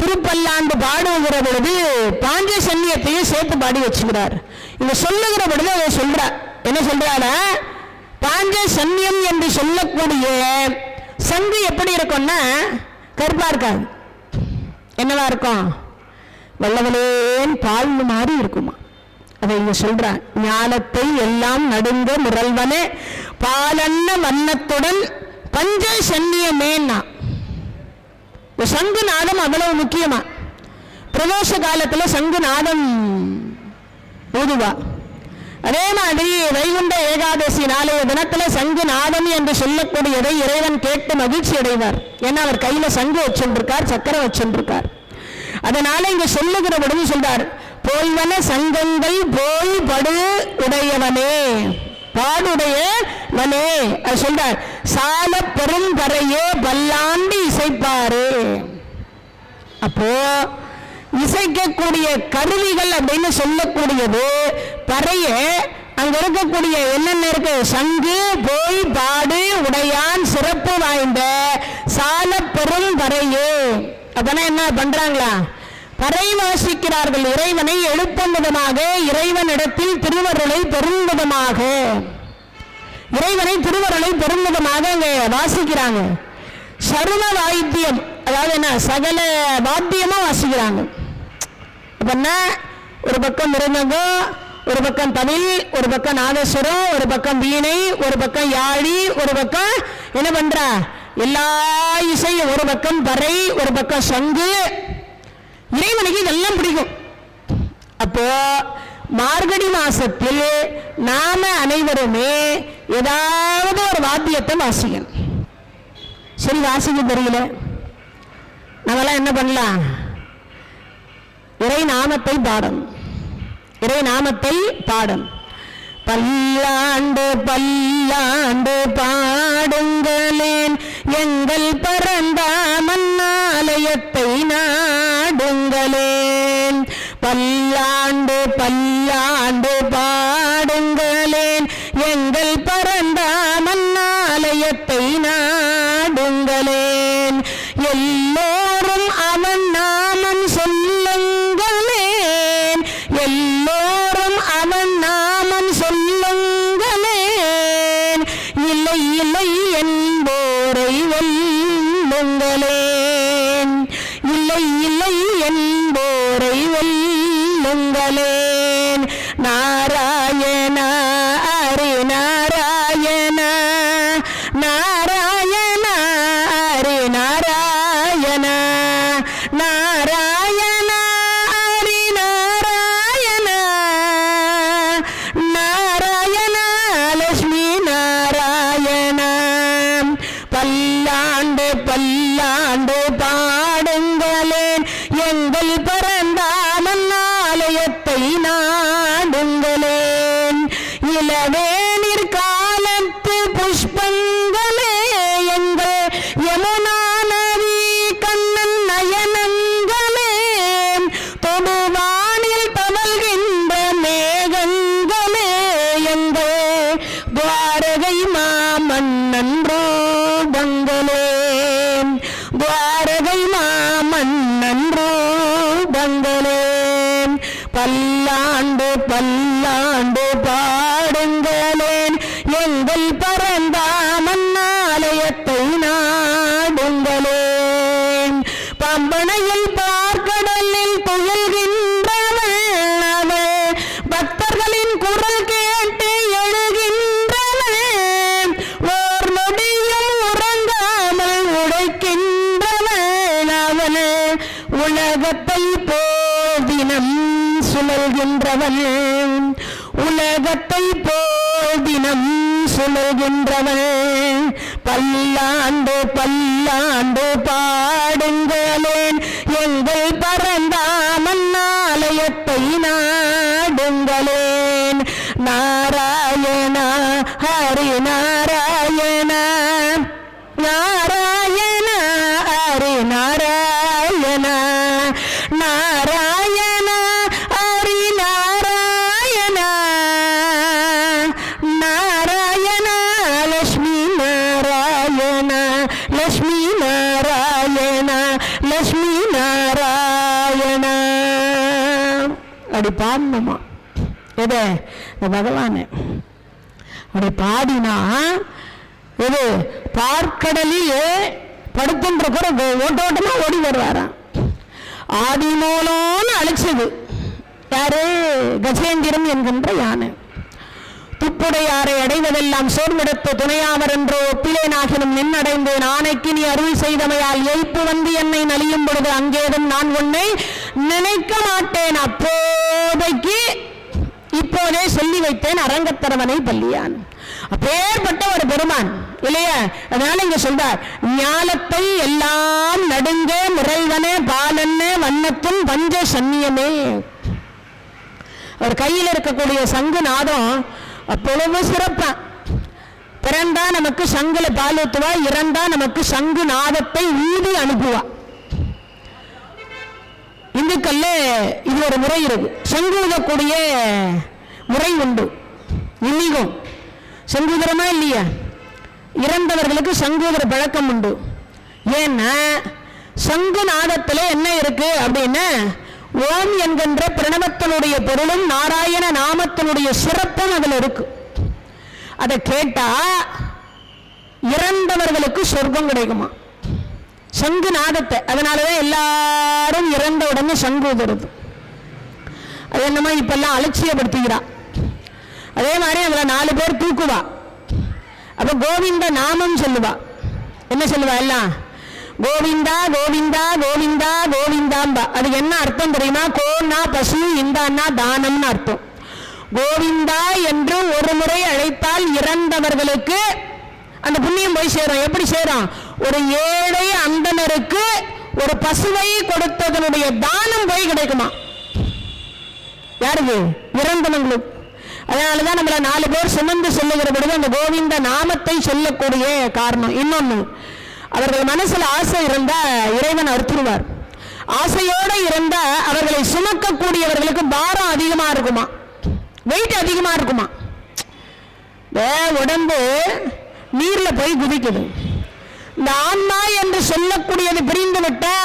திருப்பல்லாண்டு பாடுகிற பொழுது பாஞ்ச சன்னியத்தையும் சேர்த்து பாடி வச்சுக்கிறார். இங்க சொல்லுகிற பொழுது அதை சொல்றார். என்ன சொல்றாரு? பாஞ்ச சன்னியம் என்று சொல்லக்கூடிய சங்கு எப்படி இருக்கும்னா கருப்பா இருக்காது. என்னவா இருக்கும்? வெள்ளவலேன் பால் மாதிரி இருக்குமா. அதை இங்க சொல்றான், ஞாலத்தை எல்லாம் நடுங்க முரல்வன பாலன்ன வண்ணத்துடன் பஞ்ச சன்னியமேன்னா. சங்கு நாதம் அவ்வளவு முக்கியமா. பிரதோஷ காலத்துல சங்கு நாதம் ஊதுவா. அதே மாதிரி வைகுண்ட ஏகாதசி நாளைய தினத்துல சங்கு நாதம் என்று சொல்லக்கூடியதை இறைவன் கேட்டு மகிழ்ச்சி அடைவார். ஏன்னா அவர் கையில சங்கு வச்சுருக்கார், சக்கரம் வச்சுருக்கார். அதனால இங்க சொல்லுகிற பொழுது சொல்றார், போய்வன சங்கங்கள் போய் படு உடையவனே பாடுடையவனே அது சொல்றார். சால பெரும் பறையே பல்லாண்டு இசைப்பாரு. அப்போ இசைக்கக்கூடிய கருவிகள் அப்படின்னு சொல்லக்கூடியது பறைய. அங்க இருக்கக்கூடிய என்னென்ன இருக்கு? சங்கு, போய், பாடு, உடையான், சிறப்பு வாய்ந்த சால பெரும் பறையே. அப்பனா என்ன பண்றாங்களா? பறை வாசிக்கிறார்கள். இறைவனை எழுப்பும் விதமாக, இறைவனிடத்தில் திருவருளை பெரும் விதமாக, இறைவனை திருவருளை பெரும் விதமாக அங்க வாசிக்கிறாங்க. சர்வ வாத்தியம், அதாவது என்ன, சகல வாத்தியமும் வாசிக்கிறாங்க. அப்படின்னா ஒரு பக்கம் மிருதங்கம், ஒரு பக்கம் தமிழ், ஒரு பக்கம் நாதஸ்வரம், ஒரு பக்கம் வீணை, ஒரு பக்கம் யாழி, ஒரு பக்கம் என்ன பண்ற எல்லா இசையும், ஒரு பக்கம் பறை, ஒரு பக்கம் சங்கு. இறைவனுக்கு இதெல்லாம் பிடிக்கும். அப்போ மார்கழி மாசத்தில் நாம அனைவருமே ஏதாவது ஒரு வாத்தியத்தை வாசிக்கணும். சரி, வாசிக்க தெரியல, நம்மளாம் என்ன பண்ணலாம்? இறை நாமத்தை பாடணும். இறை நாமத்தை பாடும். பல்லாண்டு பல்லாண்டு பாடுங்களேன் எங்கள் பரந்தாமன் ஆலயத்தை நாடுங்களேன். பல்லாண்டு பல்லாண்டு பாடுங்களேன் எங்கள் பரந்தாமன் ஆலயத்தை நாடுங்களேன். எல்லோரும் அவன் நாமம் சொல்லுங்களேன், எல்லோரும் அவன் நாமம் சொல்லுங்களேன். இல்லை இல்லை என்போரை வெல்லுங்களேன், இல்லை இல்லை என்போரை வெல்லுங்களேன். நாராயண ஹரி நாராயண, நாராயண ஹரி நாராயண, நாராயண ஹரி நாராயண, நாராயண லட்சுமி நாராயண. பல்லாண்டு பல்லாண்டு பாடுங்களேன் மனம் சுழல்கின்றவள் பல்லாண்டு பல்லாண்டு பாடுங்களேன் எங்கள் பரந்தாமன் ஆலயத்தை நாடுங்களேன். நாராயணா ஹரி நாராயண நாராயண ஹரி நாராயண நாராயண ஹரி நாராயண நாராயண லட்சுமி நாராயண லட்சுமி நாராயண லட்சுமி நாராயண. அப்படி பாடணுமா எது பகவானே அப்படி பாடினா இது பார்க்கடலில் படுத்துன்ற கூட ஓட்டோட்டமா ஓடி வருவாராம். ஆதி மூலம்னு அழைச்சது யாரு? கஜேந்திரன் என்கின்ற யானை. துப்புடையாரை அடைவதெல்லாம் சோர்விடத்து துணையாவர் என்றோ ஒப்பிலேனாகினும் நின்னடைந்தேன் ஆணைக்கு நீ அருள் செய்தமையால் எய்ப்பு வந்து என்னை நலியும் பொழுது அங்கேதும் நான் உன்னை நினைக்க மாட்டேன். அப்போதைக்கு இப்போதே சொல்லி வைத்தேன் அரங்கத்தரவனை பள்ளியான். அப்பேற்பட்ட ஒரு பெருமான் இல்லையா? அதனால இங்க சொல்றார் ஞாலத்தை எல்லாம் நடுங்க முறைவனே பாலன்னு வண்ணத்தும் பஞ்ச சன்னியமே. அவர் கையில் இருக்கக்கூடிய சங்கு நாதம் அப்பொழுது சிறப்பா. பிறந்தா நமக்கு சங்குல பாலூத்துவா, இறந்தா நமக்கு சங்கு நாதத்தை ஊதி அனுப்புவா. இந்துக்கல்ல இது ஒரு முறை இருக்கு, செங்குதக்கூடிய முறை உண்டு. இன்னிக்கும் செங்குதிரமா இல்லையா? இறந்தவர்களுக்கு சங்கூதர பழக்கம் உண்டு. ஏன்னா சங்கு நாதத்தில் என்ன இருக்கு அப்படின்னா ஓம் என்கின்ற பிரணவத்தினுடைய பொருளும் நாராயண நாமத்தினுடைய சிறப்பும் அதில் இருக்கு. அதை கேட்டா இறந்தவர்களுக்கு சொர்க்கம் கிடைக்குமா சங்கு நாதத்தை. அதனாலதான் எல்லாரும் இறந்த உடனே சங்கூதருது. அது என்னமா இப்பெல்லாம் அலட்சியப்படுத்துகிறா. அதே மாதிரி அதுல 4 பேர் தூக்குவா. அப்ப கோவிந்த நாமம் சொல்லுவா. என்ன சொல்லுவா? எல்லாம் கோவிந்தா கோவிந்தா கோவிந்தா கோவிந்தாம்பா. அது என்ன அர்த்தம் தெரியுமா? கோன்னா பசு, இந்தான்னா தானம்னு அர்த்தம். கோவிந்தா என்று ஒரு முறை அழைத்தால் இறந்தவர்களுக்கு அந்த புண்ணியம் போய் சேரும். எப்படி சேரும்? ஒரு ஏழை அந்தனருக்கு ஒரு பசுவை கொடுத்ததனுடைய தானம் போய் கிடைக்குமா? யாருக்கு? இறந்தவங்களுக்கு. அதனாலதான் நம்மள 4 பேர் சுமந்து சொல்லுகிற பொழுது அந்த கோவிந்த நாமத்தை சொல்லக்கூடிய காரணம். இன்னொன்னு, அவர்கள் மனசுல ஆசை இருந்தா இறைவன் அறுத்துருவார். ஆசையோட இருந்தா அவர்களை சுமக்கக்கூடியவர்களுக்கு பாரம் அதிகமா இருக்குமா, வெயிட் அதிகமா இருக்குமா. உடம்பு நீர்ல போய் குதிக்குது. இந்த ஆன்மா என்று சொல்லக்கூடியது பிரிந்து விட்டா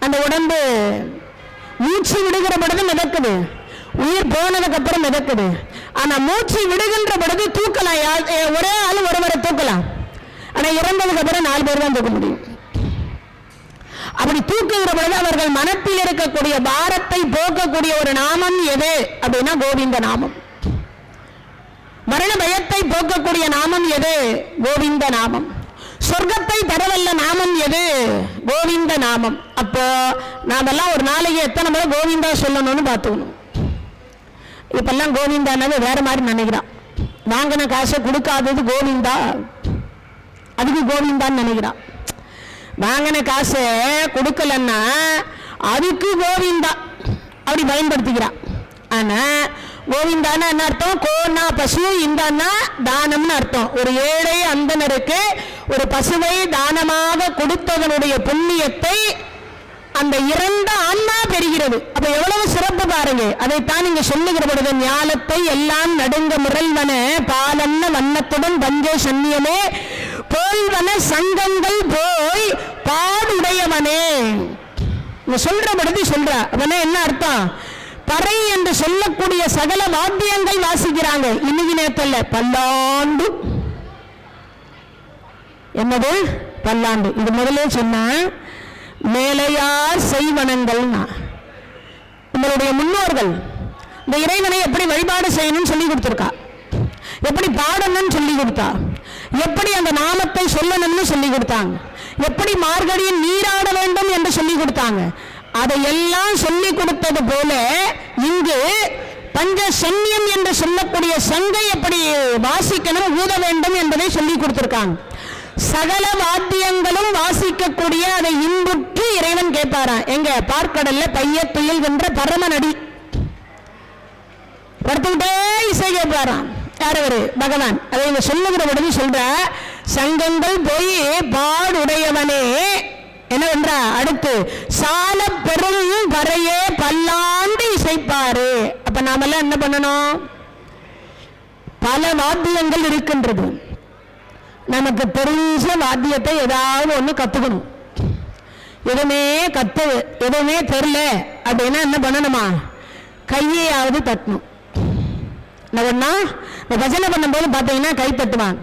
அந்த உடம்பு மூச்சு விடுகிற பொழுது மிதக்குது, உயிர் போனதுக்கு அப்புறம் மிதக்குது. ஆனா மூச்சு விடுகின்ற பொழுது தூக்கலாம். ஒரே ஆள் ஒருவரை தூக்கலாம். ஆனா இறந்ததுக்கு அப்புறம் 4 பேர் தான் தூக்க முடியும். அப்படி தூக்குகிற பொழுது அவர்கள் மனத்தில் இருக்கக்கூடிய பாரத்தை போக்கக்கூடிய ஒரு நாமம் எது அப்படின்னா கோவிந்த நாமம். மரண பயத்தை போக்கக்கூடிய நாமம் எது? கோவிந்த நாமம். சொர்க்கத்தை தரவல்ல நாமம் எது? கோவிந்த நாமம். அப்போ நாமெல்லாம் ஒரு நாளைக்கு எத்தனை முறை கோவிந்தா சொல்லணும்னு பார்த்துக்கணும். இப்பெல்லாம் கோவிந்தானது வேற மாதிரி நினைக்கிறான். வாங்கின காசை கொடுக்காதது கோவிந்தா, அதுக்கு கோவிந்தான்னு நினைக்கிறான். வாங்கின காசை கொடுக்கலன்னா அதுக்கு கோவிந்தா அப்படி பயன்படுத்திக்கிறான். ஆனா கோவிந்தான்னு என்ன அர்த்தம்? கோன்னா பசு, இந்தான்னா தானம்னு அர்த்தம். ஒரு ஏழை அந்தனருக்கு ஒரு பசுவை தானமாக கொடுத்ததனுடைய புண்ணியத்தை அந்த இறந்த ஆன்மா பெறுகிறது. அப்ப எவ்வளவு சிறப்பு பாருங்க. அதைத்தான் இங்க சொல்லுகிற பொழுது ஞாலத்தை எல்லாம் நடுங்க முரல்வன பாலன்ன வண்ணத்துடன் பஞ்ச சன்னியமே போல்வன சங்கங்கள் போய் பாடுடையவனே. சொல்ற பொழுது சொல்ற அவனே என்ன அர்த்தம்? பறை என்று சொல்லக்கூடிய சகல வாத்தியங்கள் வாசிக்கிறாங்க. இன்னைக்கு நேரத்தில் பல்லாண்டு. என்னது பல்லாண்டு? இது முதலே சொன்ன மேலையார் செய்வனங்கள். நம்மளுடைய முன்னோர்கள் இந்த இறைவனை எப்படி வழிபாடு செய்யணும்னு சொல்லி கொடுத்திருக்கா, எப்படி பாடணும்னு சொல்லி கொடுத்தா, எப்படி அந்த நாமத்தை சொல்லணும்னு சொல்லி கொடுத்தாங்க, எப்படி மார்கழியில் நீராட வேண்டும் என்று சொல்லி கொடுத்தாங்க. அதையெல்லாம் சொல்லி கொடுத்தது போல இங்கு பஞ்சசன்யம் என்று சொல்லக்கூடிய சங்கை எப்படி வாசிக்கணும், ஊத வேண்டும் என்பதை சொல்லி கொடுத்திருக்காங்க. சகல வாத்தியங்களும் வாசிக்கக்கூடிய அதை இன்புற்று இறைவன் கேட்பாராம். எங்க பார்க்கடல்ல பைய துயில் வென்ற பரமநடி படுத்துக்கிட்டே இசை கேட்பாராம். யார் அவரு? பகவான். அதை இங்க சொல்லுகிற பொழுது சொல்ற, சங்கங்கள் போய் பாடுடையவனே என்னவென்றா அடுத்து சால பெரும் வரையே பல்லாண்டு இசைப்பாரு. அப்ப நாமெல்லாம் என்ன பண்ணணும்? பல வாத்தியங்கள் இருக்கின்றது. நமக்கு தெரிஞ்ச வாத்தியத்தை ஏதாவது ஒண்ணு கத்துக்கணும். எதுவுமே தெரியல அப்படின்னா என்ன பண்ணணுமா? கையையாவது தட்டணும். பஜனை பண்ணும்போது பாத்தீங்கன்னா கை தட்டுவான்.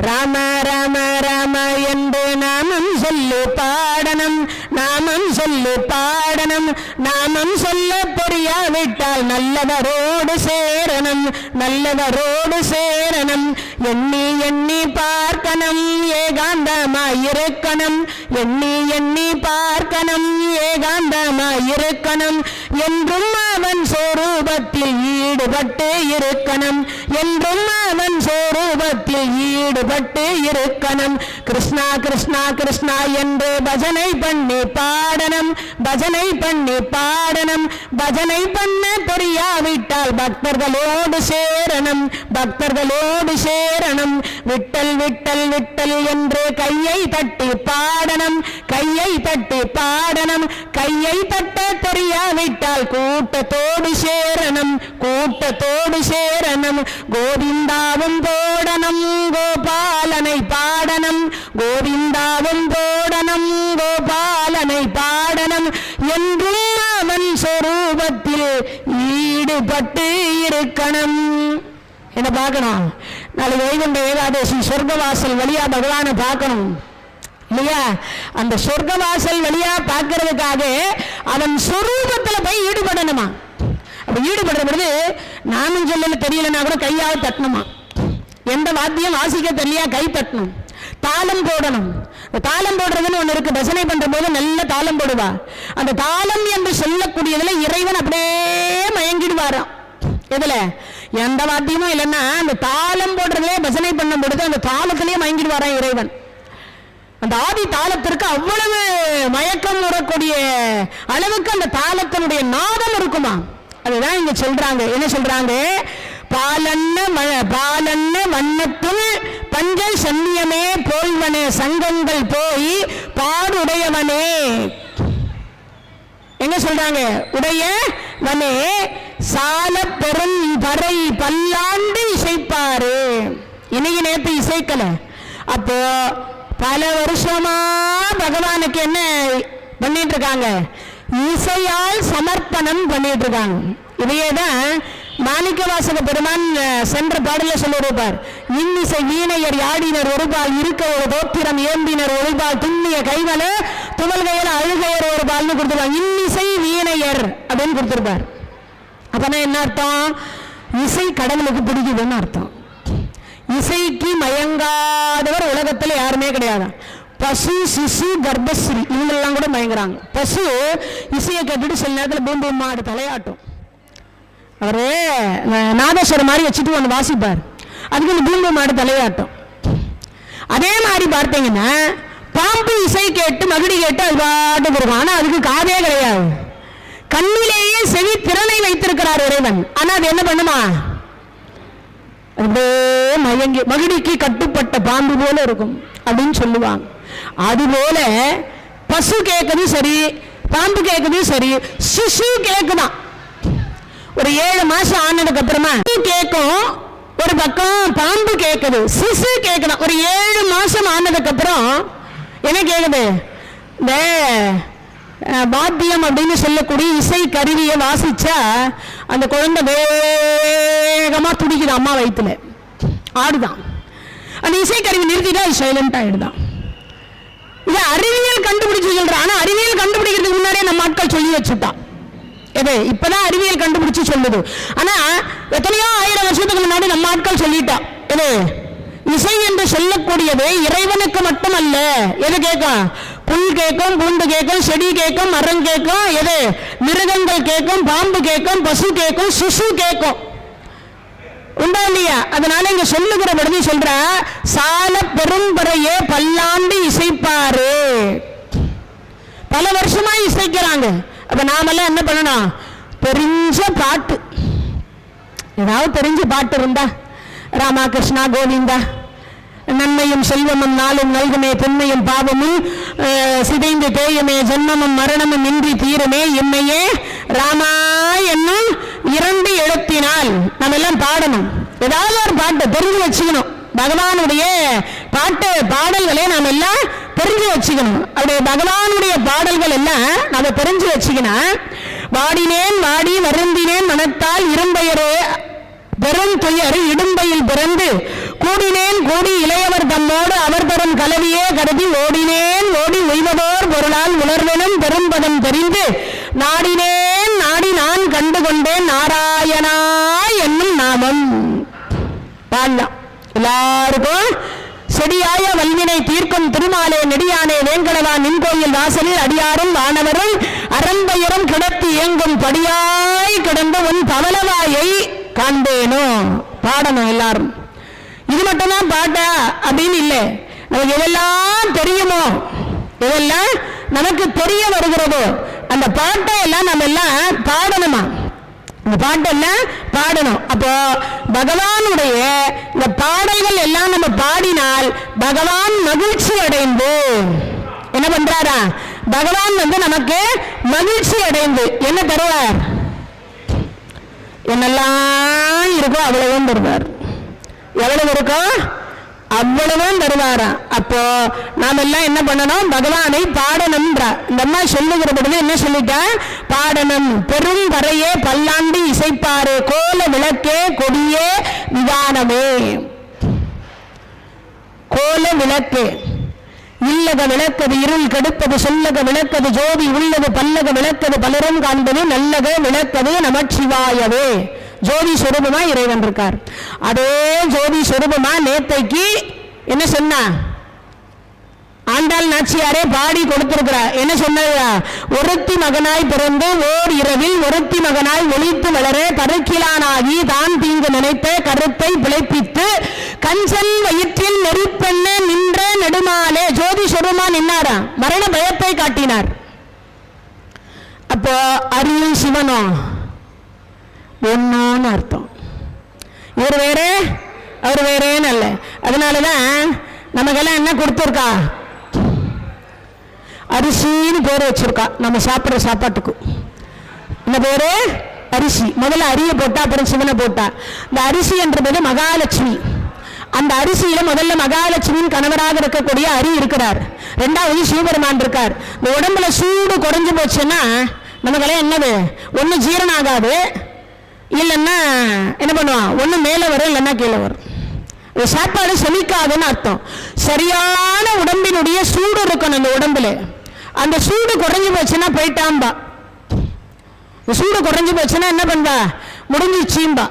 ராம ராம ராம என்று நாமம் சொல்லி பாடனம், நாமம் சொல்லி பாடனம், நாமம் சொல்ல பொறியாவிட்டால் நல்லவரோடு சேரணும், நல்லவரோடு சேரணும். எண்ணி எண்ணி பார்க்கணும், ஏகாந்தமாயிருக்கணும், எண்ணி எண்ணி பார்க்கணும், ஏகாந்தமாயிருக்கணும். என்றும் அவன் சொரூபத்தில் ஈடுபட்டு இருக்கணும், என்றும் அவன் சொரூபத்தில் ஈடுபட்டு இருக்கணும். கிருஷ்ணா கிருஷ்ணா கிருஷ்ணா என்று பஜனை பண்ணி பாடணும், பஜனை பண்ணி பாடணும். பஜனை பண்ண தெரியாவிட்டால் பக்தர்களோடு சேரணும், பக்தர்களோடு சேரணும். விட்டல் விட்டல் விட்டல் என்று கையை தட்டி பாடணும், கையை தட்டி பாடணும். கையை தட்ட தெரியாவிட்டால் கூட்டத்தோடு சேரணும், கூட்டத்தோடு சேரணும். கோவிந்தாவும் போடணும், கோபாலனை பாடணும், கோவிந்தாவும் போடணும், கோபாலனை பாடணும். என்றும் அவன் சொரூபத்தில் ஈடுபட்டு இருக்கணும். என்ன பார்க்கணும்? நாளைக்கு வைகுண்ட ஏகாதசி சொர்க்கவாசல் வழியா பகவானை பார்க்கணும் இல்லையா? அந்த சொர்க்கவாசல் வழியா பார்க்கறதுக்காக அவன் சொரூபத்தில் போய் ஈடுபடணுமா? அப்ப ஈடுபடுற பொழுது நானும் சொல்லல தெரியலன்னா கூட கையாவது தட்டணுமா? எந்த வாத்தியம் வாசிக்க தெரியலையா கை தட்டணும், தாளம் போடணும். தாளம் போடுறதுன்னு ஒண்ணு இருக்கு. பஜனை பண்ற போது நல்ல தாளம் போடுவா. அந்த தாளம் என்று சொல்லக்கூடியதுல இறைவன் அப்படியே மயங்கிடுவாராம். எதுல? எந்த வாத்தியமும் இல்லைன்னா அந்த தாளம் போடுறதுலே பஜனை பண்ணும் பொழுது அந்த தாளத்திலேயே மயங்கிடுவாராம் இறைவன். அந்த ஆதி தாளத்திற்கு அவ்வளவு மயக்கம் வரக்கூடிய அளவுக்கு அந்த தாளத்தினுடைய நாதம் இருக்குமா? அதுதான் இங்க சொல்றாங்க. என்ன சொல்றாங்க? பாலன்ன வண்ணத்துள் பஞ்ச சன்னியமே போல்வனே, சங்கங்கள் போய் பாடுடையவனே. எங்க சொல்றாங்க? உடையவனே சால பெரும் வரை பல்லாண்டு இசைப்பாரு. இன்னைக்கு நேற்று இசைக்கல. அப்போ பல வருஷமா பகவானுக்கு என்ன பண்ணிட்டு இருக்காங்க? இசையால் சமர்ப்பணம் பண்ணிட்டு இருக்காங்க. இதையேதான் மாணிக்கவாசக பெருமான் சென்ற பாடல சொல்லிருப்பார். இன்னிசை வீணையர் யாடினர் ஒருபால், இருக்க ஒரு தோத்திரம் ஏந்தினர் ஒருபால், துண்ணிய கைவல துவல்கையில அழுகையர் ஒரு பால்னு கொடுத்துருவாங்க. இன்னிசை வீணையர் அப்படின்னு கொடுத்திருப்பார். அப்பனா என்ன அர்த்தம்? இசை கடவுளுக்கு பிடிக்குதுன்னு அர்த்தம். இசைக்கு மயங்காதவர் உலகத்துல யாருமே கிடையாது. பசு, சிசு, கர்ப்பஸ்ரீ இவங்கெல்லாம் கூட மயங்குறாங்க. பசு இசையை கேட்டுட்டு சில நேரத்தில் பூம்பு மாடு தலையாட்டும். அவரு நாதேஸ்வரம் மாதிரி வச்சுட்டு ஒன்று வாசிப்பார். அதுக்கு இந்த பூம்பு மாடு தலையாட்டும். அதே மாதிரி பார்த்தீங்கன்னா பாம்பு இசை கேட்டு மகிடி கேட்டு அது பாட்டு இருக்கும். ஆனா அதுக்கு காதே கிடையாது. கண்ணிலேயே செவி திறனை வைத்திருக்கிறார் இறைவன். ஆனா அது என்ன பண்ணுமா? அப்படியே மயங்கி மகிடிக்கு கட்டுப்பட்ட பாம்பு போல இருக்கும் அப்படின்னு சொல்லுவாங்க. அதுபோல பசு கேட்குது சரி, பாம்பு கேட்குது சரி, சிசு கேட்குதான். ஒரு 7 மாசம் ஆனதுக்கு அப்புறமா கேட்கும், ஒரு பக்கம் பாம்பு கேட்குது, சிசு கேட்கணும். ஒரு 7 மாசம் ஆனதுக்கு அப்புறம் என்ன கேட்குது? இந்த வாத்தியம் அப்படின்னு சொல்லக்கூடிய இசை கருவியை வாசிச்சா அந்த குழந்தை வேகமா துடிக்குது அம்மா வயிற்றுல, ஆடுதான். அந்த இசை கருவி நிறுத்திட்டா அது சைலண்ட் ஆயிடுதான். இது அறிவியல் கண்டுபிடிச்சு சொல்றான். ஆனா அறிவியல் கண்டுபிடிக்கிறதுக்கு முன்னாடியே நம்ம ஆட்கள் சொல்லி வச்சுட்டான். எது இப்பதான் அறிவியல் கண்டுபிடிச்சு சொல்லுது. ஆனா எத்தனையோ 1000 வருஷத்துக்கு முன்னாடி நம்ம ஆட்கள் சொல்லிட்டான். எது இசை என்று சொல்லக்கூடியது இறைவனுக்கு மட்டுமல்ல, எது கேட்கும்? புல் கேட்கும், பூண்டு கேட்கும், செடி கேட்கும், மரம் கேட்கும், எது மிருகங்கள் கேட்கும், பாம்பு கேட்கும், பசு கேட்கும், சிசு கேட்கும். உண்டா இல்லையா? அதனால இங்க சொல்லுகிற பொழுது சொல்ற சால பெரும்பறையே பல்லாண்டு இசைப்பாரு. பல வருஷமா இசைக்கிறாங்க. அப்ப நாமெல்லாம் என்ன பண்ணணும்? தெரிஞ்ச பாட்டு, ஏதாவது தெரிஞ்ச பாட்டு இருந்தா ராமா கிருஷ்ணா கோவிந்தா நன்மையும் செல்வமும் நாளும் நல்குமே பெண்மையும் பாவமும் சிதைந்து தேயுமே ஜென்மமும் மரணமும் இன்றி தீருமே எம்மையே ராமா என்னும் 2 எழுத்தினால் நம்ம எல்லாம் பாடணும். ஏதாவது ஒரு பாட்டு தெரிஞ்சு வச்சுக்கணும். பகவானுடைய பாட்டு பாடல்களே நாம் எல்லாம் தெரிஞ்சு வச்சுக்கணும். அப்படியே பகவானுடைய பாடல்கள் எல்லாம் நம்ம தெரிஞ்சு வச்சுக்கணும். வாடினேன் வாடி வருந்தினேன் மனத்தால் இரும்பெயரே பெரும் துயர் இடும்பையில் பிறந்து கூடினேன் கூடி இளையவர் தம்மோடு அவர் தரும் கலவியே கருதி ஓடினேன் ஓடி உய்வதோர் பொருளால் உணர்வெனும் பெரும்பதம் தெரிந்து நாடினேன் நாடி நான் கண்டு கொண்டேன் நாராயணா என்னும் நாமம் பாடலாம். எல்லாருக்கும் செடியாய வல்வினை தீர்க்கும் திருமாலே நெடியானே வேங்கடவா நின் கோயில் வாசலில் அடியாரும் வானவரும் அரம்பயரும் கிடத்தி இயங்கும் படியாய் கிடந்த உன் பவளவாயை காண்பேனோ பாடணும் எல்லாரும். இது மட்டும்தான் பாட்டா அப்படின்னு இல்லை. நமக்கு எதெல்லாம் தெரியுமோ, எதெல்லாம் நமக்கு தெரிய வருகிறதோ அந்த பாட்டை எல்லாம் நம்ம எல்லாம் பாடணுமா? இந்த பாட்டெல்லாம் பாடணும். அப்போ பகவானுடைய இந்த பாடல்கள் எல்லாம் நம்ம பாடினால் பகவான் மகிழ்ச்சி அடைந்து என்ன பண்றாரா? பகவான் நமக்கு மகிழ்ச்சி அடைந்து என்ன தருவார்? என்னெல்லாம் இருக்கோ அவ்வளவும் தருவார். எவ்வளவு இருக்கோ அவ்வளவும் தருவாரா? அப்போ நாம எல்லாம் என்ன பண்ணணும்? பகவானை பாடணும்ன்றா. இந்த அம்மா சொல்லுகிற பொழுது என்ன சொல்லிட்டா? பாடணும். பெரும் கரையே பல்லாண்டு இசைப்பாரு கோல விளக்கே கொடியே விதானமே. கோல விளக்கு இல்லக விளக்கது இருள் கெடுப்பது சொல்லக விளக்கது ஜோதி உள்ளது பல்லக விளக்கது பலரும் காண்பது நல்லக விளக்கது நமச்சிவாயவே. ஜோதி சொரூபமா இறைவன் இருக்கார். அதே ஜோதி சொரூபமா நேத்தைக்கு என்ன சொன்னா? ஆண்டாள் நாச்சியாரே பாடி கொடுத்திருக்கிறார். என்ன சொன்னதா? ஒருத்தி மகனாய் பிறந்து ஓர் இரவில் ஒருத்தி மகனாய் ஒளித்து வளர கருக்கிலானாகி தான் தீங்கு நினைத்த கருத்தை பிழைப்பித்து கஞ்சன் வயிற்றில் நெருப்பெண்ண நின்ற நெடுமாலே ஜோதி சொருமா நின்னாரா? மரண பயத்தை காட்டினார். அப்போ அரியும் சிவனும் ஒன்னோன்னு அர்த்தம். இவர் வேற அவர் வேறேன்னு அல்ல. அதனாலதான் நமக்கெல்லாம் என்ன கொடுத்துருக்கா? அரிசின்னு பேர் வச்சிருக்கா. நம்ம சாப்பிட்ற சாப்பாட்டுக்கு என்ன பேரு? அரிசி. முதல்ல அரியை போட்டா அப்புறம் சிவனை போட்டா. இந்த அரிசி என்றது மகாலட்சுமி. அந்த அரிசியில முதல்ல மகாலட்சுமியின் கணவராக இருக்கக்கூடிய அரி இருக்கிறார். 2வது சிவபெருமான் இருக்கார். இந்த உடம்புல சூடு குறைஞ்சு போச்சுன்னா நமக்கெல்லாம் என்னது? ஒண்ணு ஜீரணம் ஆகாது, இல்லைன்னா என்ன பண்ணுவான்? ஒண்ணு மேல வரும், இல்லைன்னா கீழே வரும். சாப்பாடு செமிக்காதுன்னு அர்த்தம். சரியான உடம்பினுடைய சூடு இருக்கணும் இந்த உடம்புல. அந்த சூடு குறைஞ்சு போச்சுன்னா போயிட்டாம்பா. சூடு குறைஞ்சு போச்சுன்னா என்ன பண்ணா? முடிஞ்சிச்சீம்பா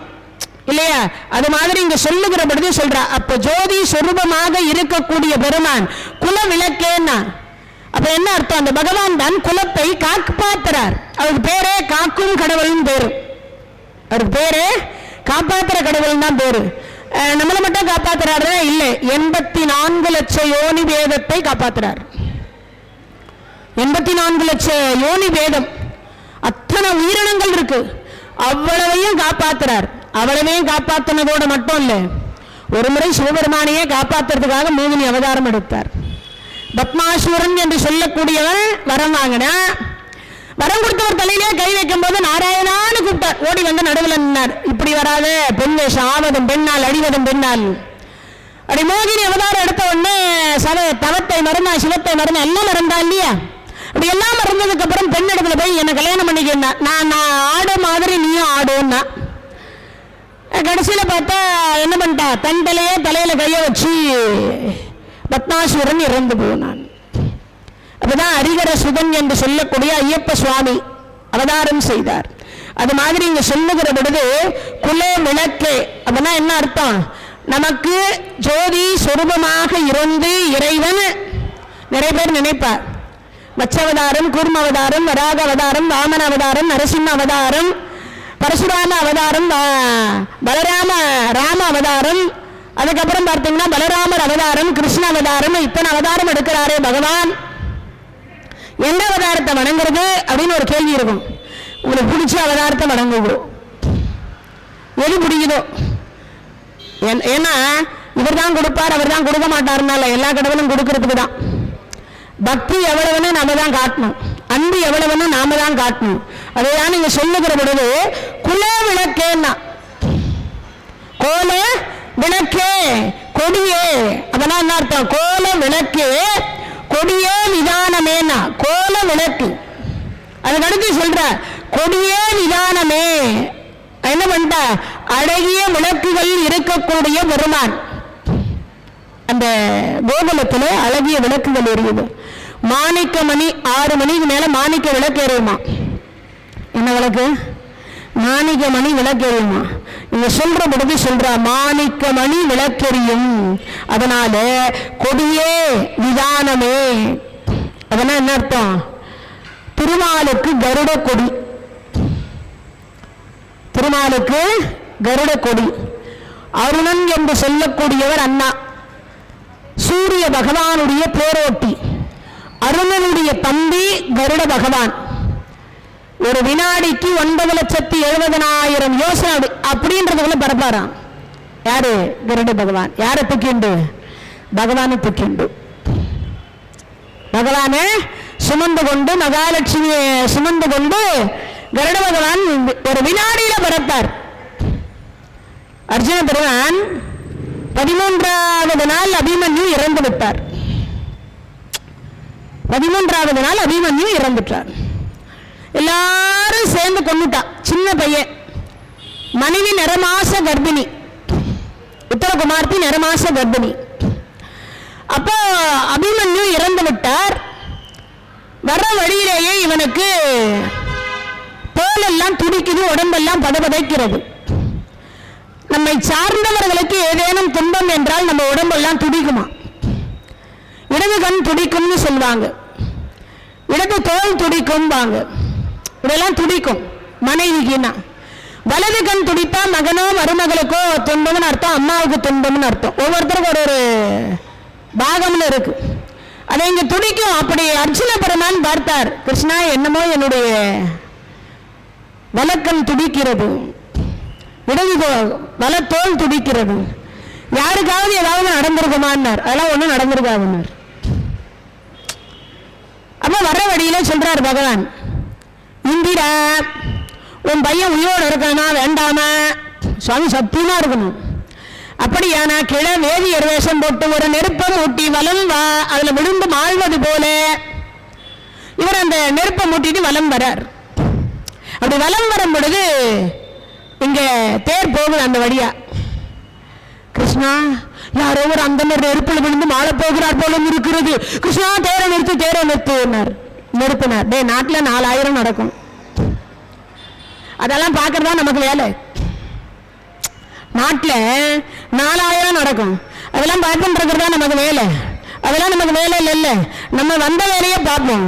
இல்லையா? அது மாதிரி இங்க சொல்லுகிற பொழுது சொல்றா. அப்ப ஜோதி சொரூபமாக இருக்கக்கூடிய பெருமான் குல விளக்கேன்னா அப்ப என்ன அர்த்தம்? அந்த பகவான் தான் குலத்தை காப்பாத்துறார். அவருக்கு பேரே காக்கும் கடவுள்னு பேரு. அவருக்கு பேரு காப்பாத்துற கடவுள் தான் பேரு. நம்மளை மட்டும் காப்பாத்துறாரு இல்லை, 84 லட்சம் யோனி வேதத்தை காப்பாத்துறார். 84 லட்சம் யோனி வேதம், அத்தனை உயிரினங்கள் இருக்கு, அவ்வளவையும் காப்பாத்துறார். அவ்வளவையும் காப்பாத்தினதோட மட்டும் இல்ல, ஒரு முறை சிவபெருமானையே காப்பாத்துறதுக்காக மோகினி அவதாரம் எடுத்தார். பத்மாசுரன் என்று சொல்லக்கூடியவன் வரம் வாங்கினா, வரம் கொடுத்தவர் தலையிலே கை வைக்கும் போது நாராயணான்னு கூப்பிட்டார். ஓடி வந்து நடுவில் நின்னார். இப்படி வராத பெண் வேஷம், ஆவதும் பெண்ணால் அடிவதும் பெண்ணால். அப்படி மோகினி அவதாரம் எடுத்த உடனே தவத்தை மறந்தா, சிவத்தை மறந்தா, எல்லாம் மறந்தா இல்லையா? அப்படி எல்லாம் மறந்ததுக்கு அப்புறம் பெண் இடத்துல போய் என்ன கல்யாணம் பண்ணிக்கிறா. நான் ஆடு மாதிரி நீயும் ஆடுன்னா. கடைசியில பார்த்தா என்ன பண்ணிட்டா? தன் தலையில கைய வச்சு பத்மாசுரன் இறந்து போனான். அப்பதான் ஹரிகர சுதன் என்று சொல்லக்கூடிய ஐயப்ப சுவாமி அவதாரம் செய்தார். அது மாதிரி இங்க சொல்லுகிற பொழுது குல விளக்கு அப்படின்னா என்ன அர்த்தம்? நமக்கு ஜோதி சொரூபமாக இருந்து இறைவன் நிறைய பேர் நினைப்பார். மச்சவதாரம், கூர்ம அவதாரம், வராக அவதாரம், வாமன அவதாரம், நரசிம்ம அவதாரம், பரசுராம அவதாரம், ராம அவதாரம், அதுக்கப்புறம் பார்த்தீங்கன்னா பலராமர் அவதாரம், கிருஷ்ண அவதாரம், இத்தனை அவதாரம் எடுக்கிறாரே பகவான். எந்த அவதாரத்தை வணங்குறது அப்படின்னு ஒரு கேள்வி இருக்கும். உங்களுக்கு பிடிச்ச அவதாரத்தை வணங்குவோம். எது பிடிக்குதோ. ஏன்னா இவர் தான் கொடுப்பார், அவர் தான் கொடுக்க மாட்டாருனால எல்லா கடவுளும் கொடுக்கறதுக்கு தான். பக்தி எவ்வளவுன்னு நாம தான் காட்டணும், அன்பு எவ்வளவுன்னு நாம தான் காட்டணும். அதைதான் நீங்க சொல்லுகிற பொழுது குல விளக்கேன்னா, கோல விளக்கே கொடியே, அதெல்லாம் என்ன அர்த்தம்? கோல விளக்கே கொடியே நிதானமேனா, கோல விளக்கு. அதுக்கடுத்து சொல்ற கொடியே நிதானமே. என்ன பண்ண? அழகிய விளக்குகள் இருக்கக்கூடிய பெருமான். அந்த கோகுலத்துல அழகிய விளக்குகள் எரியுது. மாணிக்க மணி 6 மணிக்கு மேல மாணிக்க விளக்கு எரியுமா? என்ன விளக்கு? மாணிக்க மணி விளக்கு எரியுமா? இங்க சொல்ற பொழுது சொல்ற மாணிக்க மணி விளக்கெரியும். அதனால கொடியே நிதானமே. அதனால் என்ன அர்த்தம்? திருமாலுக்கு கருட கொடி, திருமாலுக்கு கருட கொடி. அருணன் என்று சொல்லக்கூடியவர் அண்ணா, சூரிய பகவானுடைய பேரோட்டி. அருணனுடைய தம்பி கருட பகவான். ஒரு வினாடிக்கு 9,70,000 யோசனை அப்படின்றதுக்குள்ள பரப்பாராம். யாரு? கருட பகவான். யாரை தூக்கிண்டு? பகவானை தூக்கிண்டு. பகவானை சுமந்து கொண்டு, மகாலட்சுமியை சுமந்து கொண்டு கருட பகவான் ஒரு வினாடியில பரப்பார். அர்ஜுன பெருமான் 13வது நாள் அபிமன்யு இறந்து விட்டார். 13வது நாள் அபிமன்யு இறந்துட்டார். எல்லாரும் சேர்ந்து கொண்டுட்டான். சின்ன பையன், மனைவி நிறமாச கர்ப்பிணி, உத்தரகுமார்த்தி நிறமாச கர்ப்பிணி. அப்போ அபிமன்யு இறந்து விட்டார். வர வழியிலேயே இவனுக்கு தோலெல்லாம் துடிக்குது, உடம்பெல்லாம் பதபதைக்கிறது. நம்மை சார்ந்தவர்களுக்கு ஏதேனும் துன்பம் என்றால் நம்ம உடம்பெல்லாம் துடிக்குமா? இடது கண் துடிக்கும்னு சொல்லுவாங்க, இடது தோல் துடிக்கும் வாங்க, இதெல்லாம் துடிக்கும் மனைவிக்குன்னா. வலது கண் துடித்தா மகனோ மருமகளுக்கோ துன்பம்னு அர்த்தம், அம்மாவுக்கு துன்பம்னு அர்த்தம். ஒவ்வொருத்தருக்கும் ஒரு பாகம்னு இருக்கு. அதை இங்க துடிக்கும். அப்படி அர்ஜுன பெருமான் பார்த்தார், கிருஷ்ணா என்னமோ என்னுடைய வலக்கண் துடிக்கிறது, இடது வலத்தோல் துடிக்கிறது, யாருக்காவது ஏதாவது நடந்திருக்குமான்னார். அதெல்லாம் ஒண்ணும் நடந்திருக்காதுன்னார். அப்ப வர்ற வழியில சொல்றார் பகவான், இந்திரா உன் பையன் உயிரோடு இருக்கானா வேண்டாமா? சுவாமி சத்தியமா இருக்கணும். அப்படியானா கிள வேதியர் வேஷம் போட்டு ஒரு நெருப்பம் ஊட்டி வலம் வா, அதுல விழுந்து மாழ்வது போல இவர் அந்த நெருப்பை மூட்டிட்டு வலம் வரார். அப்படி வலம் வரும் பொழுது இங்க தேர் போகுது அந்த வழியா. கிருஷ்ணா யாரோ ஒரு அந்த நெருப்பில் விழுந்து மாள போகிறார் போல இருக்கிறது. கிருஷ்ணா தேரை நிறுத்து, தேரை நிறுத்தினார். நிறுத்தினார். டே நாட்டுல 4000 நடக்கும், அதெல்லாம் பாக்குறதா நமக்கு வேலை. நாட்டுல 4000 நடக்கும், அதெல்லாம் பார்த்துட்டு நமக்கு வேலை. அதெல்லாம் நமக்கு வேலை இல்ல, நம்ம வந்த வேலையே பார்ப்போம்.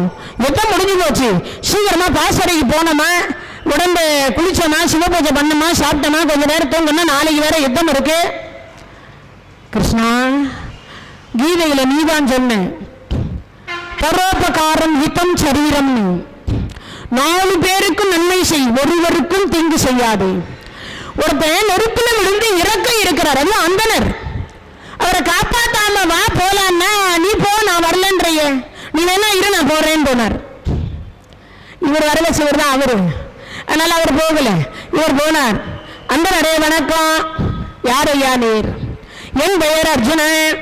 எப்ப முடிஞ்சு போச்சு, சீக்கிரமா பாசறைக்கு போனோமா, உடம்பு குளிச்சோமா, சிவபூஜை பண்ணோமா, சாப்பிட்டோமா, கொஞ்ச நேரம் தூங்கணும்னா நாளைக்கு வேற யுத்தம் இருக்கு. கிருஷ்ணா கீதையில நீதான் சொன்ன, பரோபகாரம் ஹிதம் சரீரம், 4 பேருக்கும் நன்மை செய், ஒருவருக்கும் தீங்கு செய்யாது. ஒருத்தன் நெருப்புல விழுந்து இறக்க இருக்கிறார், அது அந்தனர். அவரை காப்பாத்தாம வா போலான்னா நீ போ, நான் வரலன்றைய, நீ வேணா இரு நான் போறேன்னு போனார். இவர் வரல, சிவர் தான் அவரு, அதனால அவர் போகல, இவர் போனார். அந்த நிறைய வணக்கம். யார் ஐயா நீர்? என் பெயர் அர்ஜுனன்,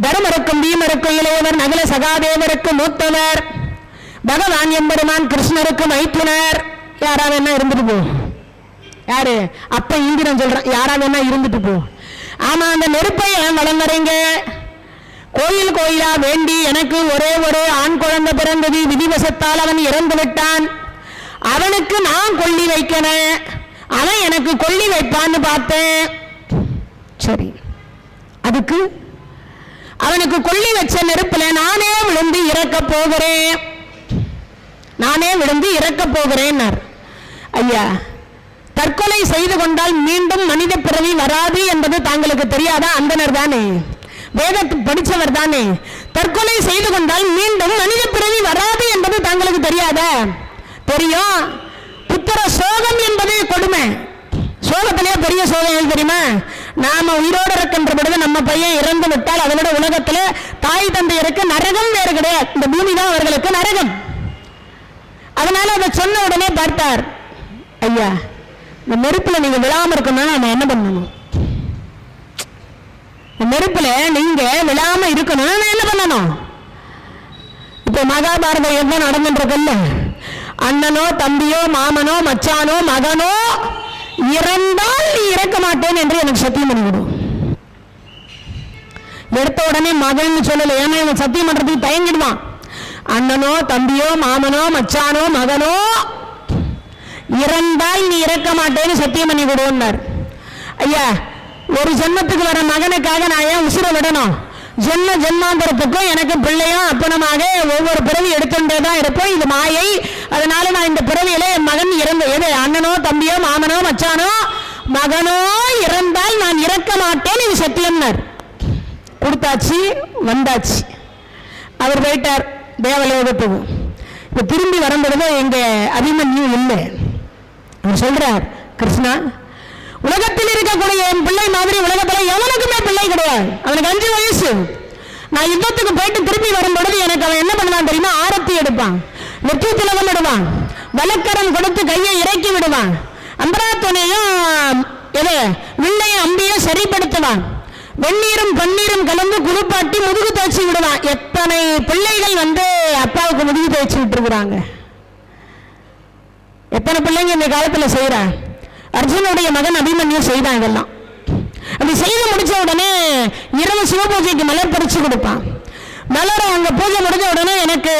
தர்மருக்கும் பீமருக்கும் இளையவர், நகல சகாதேவருக்கு மூத்தவர், பகவான் எம்பெருமான் கிருஷ்ணருக்கு மைத்துனர். யாரா வேணா இருந்துட்டு போ. யாரு? அப்ப இந்திரன் சொல்றான், யாரா வேணா இருந்துட்டு போ. ஆமா, அந்த நெருப்பை ஏன் வளர்ந்துறீங்க? கோயில் கோயிலா வேண்டி எனக்கு ஒரே ஒரு ஆண் குழந்தை பிறந்தது, விதிவசத்தால் அவன் இறந்து விட்டான், அவனுக்கு நான் கொல்லி வைக்கணும், அவன் எனக்கு கொல்லி வைப்பான்னு பார்த்தேன். சரி, அதுக்கு அவனுக்கு கொள்ளி வச்ச நெருப்புல நானே விழுந்து இறக்க போகிறேன், நானே விழுந்து இறக்க போகிறேன். ஐயா, தற்கொலை செய்து கொண்டால் மீண்டும் மனித பிறவி வராது என்பது தாங்களுக்கு தெரியாதா? அந்தனர் தானே, வேதத்தை படித்தவர் தானே. தற்கொலை செய்து கொண்டால் மீண்டும் மனித பிறவி வராது என்பது தாங்களுக்கு தெரியாதா? தெரியும். புத்திர சோகம் என்பது கொடுமை. சோகத்திலேயே பெரிய சோகம் தெரியுமா? நாம உயிரோடு இருக்கின்ற பொழுது நம்ம பையன் இறந்து விட்டால் அதை விட உலகத்துல தாய் தந்தையருக்கு நரகம் வேறு கிடையாது. இந்த பூமி தான் அவர்களுக்கு நரகம். அதனால அதை சொன்ன உடனே பார்த்தார், ஐயா இந்த நெருப்புல நீங்க விழாம இருக்கணும்னா நம்ம என்ன பண்ணணும்? நெருப்புல நீங்க விழாம இருக்கணும் என்ன பண்ணணும்? இப்ப மகாபாரதம் என்ன நடந்துருக்கல்ல, அண்ணனோ தம்பியோ மாமனோ மச்சானோ மகனோ இறந்தால் நீ இறக்க மாட்டேன் என்று எனக்கு சத்தியம் பண்ணிவிடும். எடுத்த உடனே மகன் சொல்லல, ஏன்னா இவன் சத்தியம் பண்றதுக்கு தயங்கிடுவான். அண்ணனோ தம்பியோ மாமனோ மச்சானோ மகனோ இறந்தால் நீ இறக்க மாட்டேன்னு சத்தியம் பண்ணி விடுவார். ஐயா, ஒரு ஜென்மத்துக்கு வர மகனுக்காக நான் ஏன் உசுர விடணும்? ஜென்ம ஜென்மாந்தரத்துக்கும் எனக்கு பிள்ளையும் அப்பனமாக ஒவ்வொரு பிறவி எடுத்துட்டே தான் இருப்போம். இது மாயை. அதனால நான் இந்த பிறவியில என் மகன் இறந்த எது அண்ணனோ தம்பியோ மாமனோ மச்சானோ மகனோ இறந்தால் நான் இறக்க மாட்டேன், இது சத்தியம்னார். கொடுத்தாச்சு, வந்தாச்சு. அவர் போயிட்டார் தேவலோகத்துக்கு. இப்ப திரும்பி வரும்பொழுது எங்க அபிமன்யு இல்லை. அவர் சொல்றார், கிருஷ்ணா, உலகத்தில் இருக்கக்கூடிய என் பிள்ளை மாதிரி உலகத்தில் எவனுக்குமே பிள்ளை கிடையாது. அவனுக்கு 5 வயசு. நான் யுத்தத்துக்கு போயிட்டு திரும்பி வரும்பொழுது எனக்கு அவன் என்ன பண்ணுவான் தெரியுமா? ஆரத்தி எடுப்பான், நெற்றி திலகம் இடுவான், வலக்கரம் கொடுத்து கையை இறக்கி விடுவான், அம்பராத்தனையும் வில்லையும் அம்பியும் சரிப்படுத்துவான், வெந்நீரும் பன்னீரும் கலந்து குளிப்பாட்டி முதுகு தேய்ச்சி விடுவான். எத்தனை பிள்ளைகள் அப்பாவுக்கு முதுகு தேய்ச்சி விட்டுருக்குறாங்க. எத்தனை பிள்ளைங்க இந்த காலத்துல செய்யறான். அர்ஜுனுடைய மகன் அபிமன்யு செய்தான். இதெல்லாம் அப்படி செய்து முடிச்ச உடனே இரவு சிவபூஜைக்கு மலர் பறிச்சு கொடுப்பான். மலரை அங்க பூஜை முடிஞ்ச உடனே எனக்கு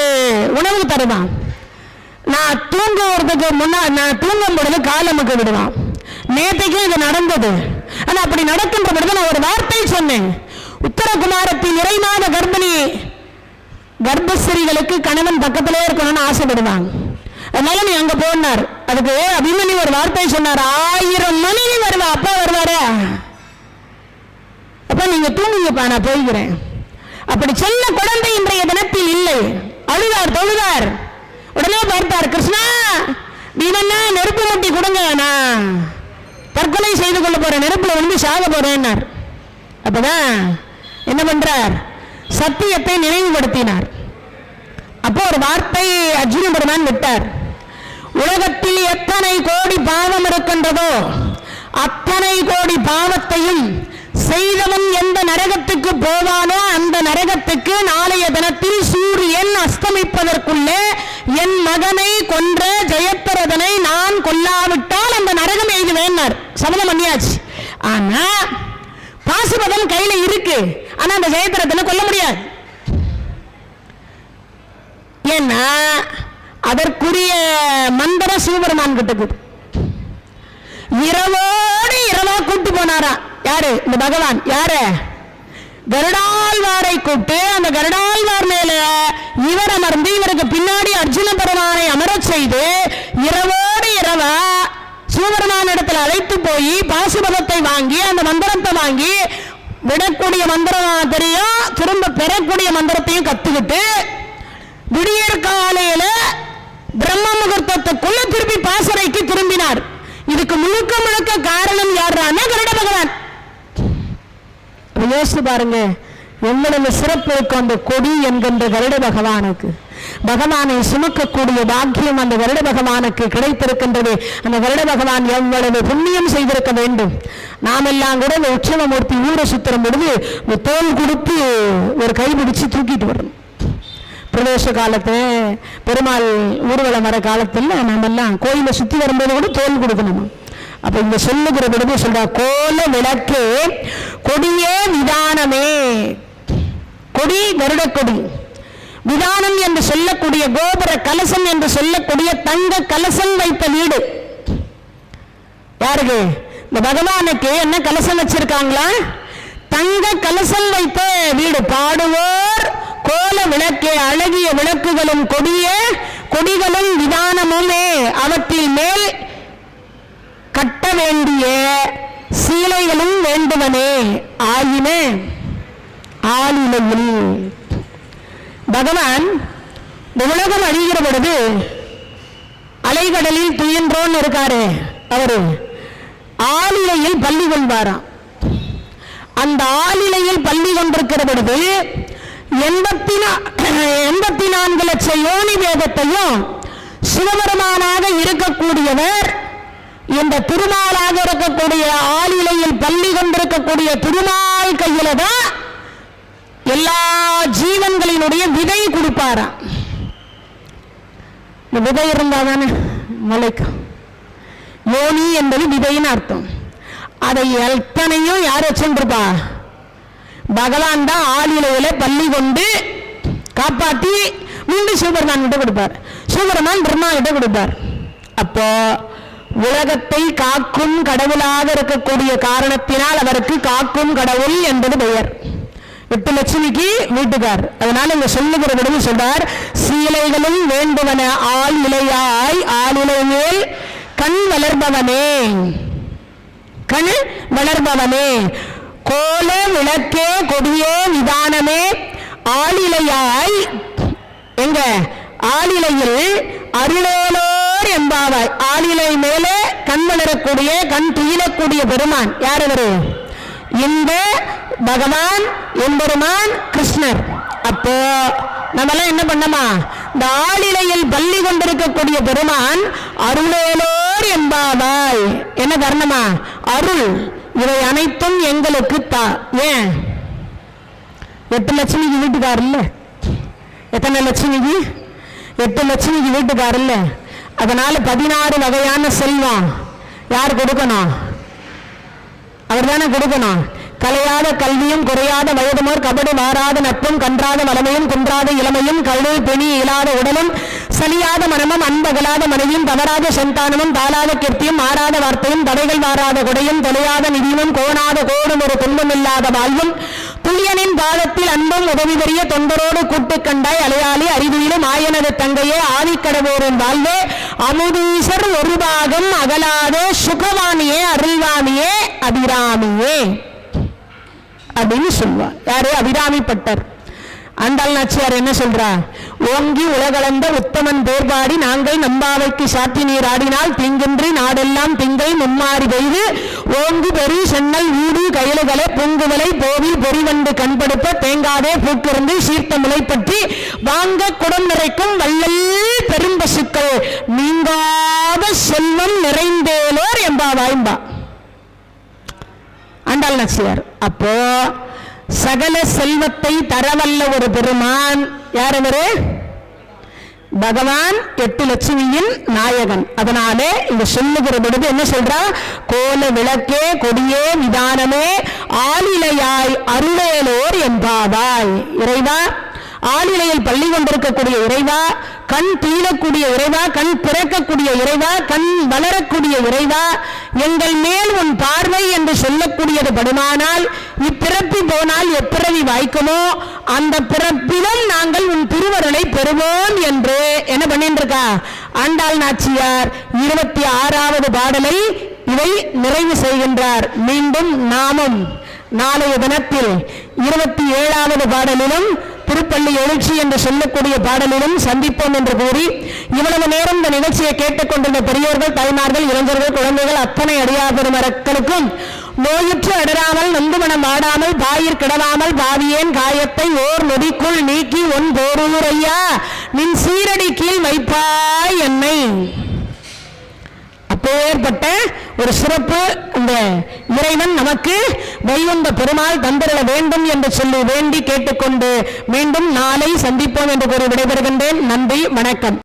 உணவு தருவான். நான் தூங்குவதுக்கு நான் தூங்கும் பொழுது காலமுக்கு விடுவான். நேற்றைக்கும் இது நடந்தது. ஆனா அப்படி நடக்கின்ற பொழுது நான் ஒரு வார்த்தை சொன்னேன். உத்தரகுமாரத்தின் நிறைமாத கர்ப்பிணி கர்ப்பஸ்திரிகளுக்கு கணவன் பக்கத்திலே இருக்கணும்னு ஆசைப்படுவாங்க. அதனால நீ அங்க போனார். அதுக்கு அபிமன்யு ஒரு வார்த்தை சொன்னார், 1000 மனைவி வருவா, அப்பா வருவாரு, அப்ப நீங்க தூங்குங்கப்பா, நான் போய்கிறேன். அப்படி சொன்ன குழந்தை இன்றைய தினத்தில் இல்லை. அழுதார், தொழுதார். உடனே பார்த்தார், கிருஷ்ணா பீமன்னா நெருப்பு மூட்டி கொடுங்க, நான் தற்கொலை செய்து கொள்ள போறேன், நெருப்புல வந்து சாக போறேன். அப்பதான் என்ன பண்றார்? சத்தியத்தை நினைவுபடுத்தினார். அப்போ ஒரு வார்த்தை அர்ஜுன பெருமான் விட்டார். உலகத்தில் எத்தனை கோடி பாவம் இருக்கின்றதோ அத்தனை கோடி பாவத்தையும் செய்தவன் எந்த நரகத்துக்கு போவானோ அந்த நரகத்துக்கு நாளைய தினத்தில் சூரியன் அஸ்தமிப்பதற்குள்ளே என் மகனை கொன்ற ஜெயத்ரதனை நான் கொல்லாவிட்டால் அந்த நரகம் எய்துவேன். சபதம் பண்ணியாச்சு. ஆனா பாசுபதம் கையில இருக்கு. ஆனா அந்த ஜெயத்ரதனை கொல்ல முடியாது. ஏன்னா அதற்குரிய மந்திரம் சிவபெருமான் கிட்ட இரவோடு இரவா கூட்டு போனாரா. யாரு? இந்த பகவான். யாரு? கருடாழ்வாரை கூப்பிட்டு அந்த கருடாழ்வார் மேல இவர் அமர்ந்து இவருக்கு பின்னாடி அர்ஜுன பெருமானை அமரச் செய்து இரவோடு இரவா சிவபெருமான இடத்துல அழைத்து போய் பாசுபதத்தை வாங்கி அந்த மந்திரத்தை வாங்கி விடக்கூடிய மந்திரம் தெரியும், திரும்ப பெறக்கூடிய மந்திரத்தையும் கத்துக்கிட்டு விடியற் காலையில பிரம்ம முகூர்த்தத்துக்குள்ள திருப்பி பாசறைக்கு திரும்பினார். இதுக்கு முழுக்க முழுக்க காரணம் யாருன்னா கருட பகவான். யோசிச்சு பாருங்க, எவ்வளவு சிறப்பு இருக்கும் அந்த கொடி என்கின்ற கருட பகவானுக்கு. பகவானை சுமக்கக்கூடிய பாக்கியம் அந்த கருட பகவானுக்கு கிடைத்திருக்கின்றது. அந்த கருட பகவான் எவ்வளவு புண்ணியம் செய்திருக்க வேண்டும். நாம் எல்லாம் கூட இந்த உற்சவமூர்த்தி ஊரை சுத்தும் பொழுது தோல் கொடுத்து ஒரு கைபிடிச்சு தூக்கிட்டு வரணும். பிரதோஷ காலத்து பெருமாள் ஊர்வலம் வர காலத்தில் நம்ம எல்லாம் கோயிலை சுத்தி வரும்போது கூட தோல் கொடுக்கணும். அப்ப இங்க சொல்லுகிற பொழுது சொல்ற கோல விளக்கு கொடியே விதானமே. கொடி கருட கொடி. விதானம் என்று சொல்லக்கூடிய கோபுர கலசம் என்று சொல்லக்கூடிய தங்க கலசம் வைத்த வீடு. யாருக்கு? இந்த பகவானுக்கு என்ன கலசம் வச்சிருக்காங்களா? தங்க கலசம் வைத்த வீடு. பாடுவோர் கோல விளக்கே அழகிய விளக்குகளும் கொடிய கொடிகளும் விதானமுமே அவற்றில் மேல் கட்ட வேண்டிய சீலைகளும் வேண்டுவனே ஆயின ஆளிலையில். பகவான் உலகம் அழிகிற பொழுது அலைகடலில் துயின்றோன்னு இருக்காரு, அவரு ஆளிலையில் பள்ளி கொள்வாராம். அந்த ஆளிலையில் பள்ளி கொண்டிருக்கிற பொழுது 84 லட்சம் யோனி வேதத்தையும் சிவபெருமானாக இருக்கக்கூடியவர் இந்த திருமாலாக இருக்கக்கூடிய ஆளிலையில் பள்ளி கொண்டிருக்கக்கூடிய திருமால் கையில தான் எல்லா ஜீவன்களினுடைய விதை கொடுப்பாராம். இந்த விதை இருந்தாதானே முளைக்கும். யோனி என்பது விதைன்னு அர்த்தம். அதை எத்தனையும் யார் வச்சுருப்பா? பகவான் தான் ஆளிலையில பள்ளி கொண்டு காப்பாற்றி மீண்டும் சிவபெருமான் கிட்ட கொடுப்பார். சிவபெருமான் பிரம்மா கிட்ட கொடுப்பார். அப்போ உலகத்தை காக்கும் கடவுளாக இருக்கக்கூடிய காரணத்தினால் அவருக்கு காக்கும் கடவுள் என்பது பெயர். 8 லட்சுமிக்கு வீட்டுக்கார். அதனால இங்க சொல்லுகிற விடுவி சொல்றார், சீலைகளும் வேண்டுவன ஆள் இலையாய் ஆளிலை மேல் கண் வளர்பவனே கண் வளர்பவனே கோல விளக்கே கொடியே விதானமே ஆளிலையாய் எங்க ஆளிலையில் அருளோலோர் என்பாவாய். ஆளிலை மேலே கண் வளரக்கூடிய கண் துயிலக்கூடிய பெருமான் யார்? அவரு இந்த பகவான் எம்பெருமான் கிருஷ்ணர். அப்போ நம்மளாம் என்ன பண்ணமா? இந்த ஆளிலையில் பள்ளி கொண்டிருக்கக்கூடிய பெருமான் அருளோலோர் என்பாவாய். என்ன காரணமா? அருள். இவை அனைத்தும் எங்களுக்கு தா. ஏன்? 8 லட்சுமிக்கு வீட்டுக்கார் இல்ல. எத்தனை லட்சுமிக்கு? 8 லட்சுமிக்கு வீட்டுக்கார் இல்ல. அதனால 16 வகையான செல்வம் யார் கொடுக்கணும்? அவர் தானே கொடுக்கணும். கலையாத கல்வியும் குறையாத வயதுமோர் கபடு மாறாத நட்பும் கன்றாத வளமையும் குன்றாத இளமையும் கல்வி பெணி இயலாத உடலும் சலியாத மனமும் அன்பகலாத மனைவியும் தவறாத சந்தானமும் தாளாத கீர்த்தியும் மாறாத வார்த்தையும் தடைகள் மாறாத கொடையும் தொலையாத நிதியும் கோணாத கோடும் ஒரு துன்பம் இல்லாத வாழ்வும் புலியனின் பாதத்தில் அன்பும் உதவி பெரிய தொண்டரோடு கூட்டு கண்டாய் அலையாளி அறிவியிலும் ஆயனது தங்கையே ஆதிக்கடவோரின் வாழ்வே அமுதீசர் ஒரு பாகம் அகலாத சுகவாணியே அருள்வாணியே அபிராமியே அப்படின்னு சொல்லுவார். யாரு? அபிராமிப்பட்டர். ஆண்டாள் நாச்சியார் என்ன சொல்றா? ஓங்கி உலகளந்த உத்தமன் பேர்பாடி நாங்கள் நம்பாவைக்கு சாத்தி நீர் ஆடினால் தீங்கின்றி நாடெல்லாம் திங்கை மும்மாறி பெய்து ஓங்கு பெரு சென்னல் ஊடு கயலுகளை பொங்குவலை போவில் பொறிவண்டு கண்படுப்ப தேங்காதே பூக்கிருந்து சீர்த்த முளை பற்றி வாங்க குடம் நிறைக்கும் வள்ளல் பெரும்பசுக்கள் நீங்காத செல்வம் நிறைந்தேலோர் என்பாவாய்ம்பா ஆண்டாள் நாச்சியார். அப்போ சகல செல்வத்தை தரவல்ல ஒரு பெருமான் யார்? அவரு பகவான் 8 லட்சுமியின் நாயகன். அதனாலே இங்க சொல்லுகிற பொழுது என்ன சொல்றா? கோல விளக்கே கொடியே விதானமே ஆளிலையாய் அருளேலோர் என்பாவாய். இறைவா, ஆளிலையில் பள்ளி கொண்டிருக்கக்கூடிய இறைவா, கண் தீழக்கூடிய இறைவா, கண் பிறக்கக்கூடிய இறைவா, கண் வளரக்கூடிய இறைவா, எங்கள் மேல் உன் பார்வை என்று சொல்லக்கூடியது படுமானால் இப்பிறப்பி போனால் எப்பிறவி வாய்க்குமோ அந்த பிறப்பிலும் நாங்கள் உன் திருவருளை பெறுவோம் என்று என்ன பண்ணிட்டு இருக்கா ஆண்டாள் நாச்சியார் 26வது பாடலை இதை நிறைவு செய்கின்றார். மீண்டும் நாமும் நாளைய தினத்தில் 27வது பாடலிலும் திருப்பள்ளி எழுச்சி என்று சொல்லக்கூடிய பாடலிலும் சந்திப்போம் என்று கூறி இவ்வளவு நேரம் இந்த நிகழ்ச்சியை கேட்டுக்கொண்டிருந்த பெரியோர்கள், தாய்மார்கள், இளைஞர்கள், குழந்தைகள் அத்தனை அடியார் பெருமக்களுக்கும் நோயுற்று அடராமல் நொந்துமனம் ஆடாமல் பாயிற் கிடவாமல் பாவியேன் காயத்தை ஓர் நொடிக்குள் நீக்கி ஒன் போரூரையா நின் சீரடி கீழ் வைப்பாய் என்னை. அப்பேற்பட்ட ஒரு சிறப்பு இந்த இறைவன் நமக்கு வைகுந்த பெருமாள் தந்திரள வேண்டும் என்று சொல்லி வேண்டி கேட்டுக்கொண்டு மீண்டும் நாளை சந்திப்போம் என்று கூறி விடைபெறுகின்றேன். நன்றி, வணக்கம்.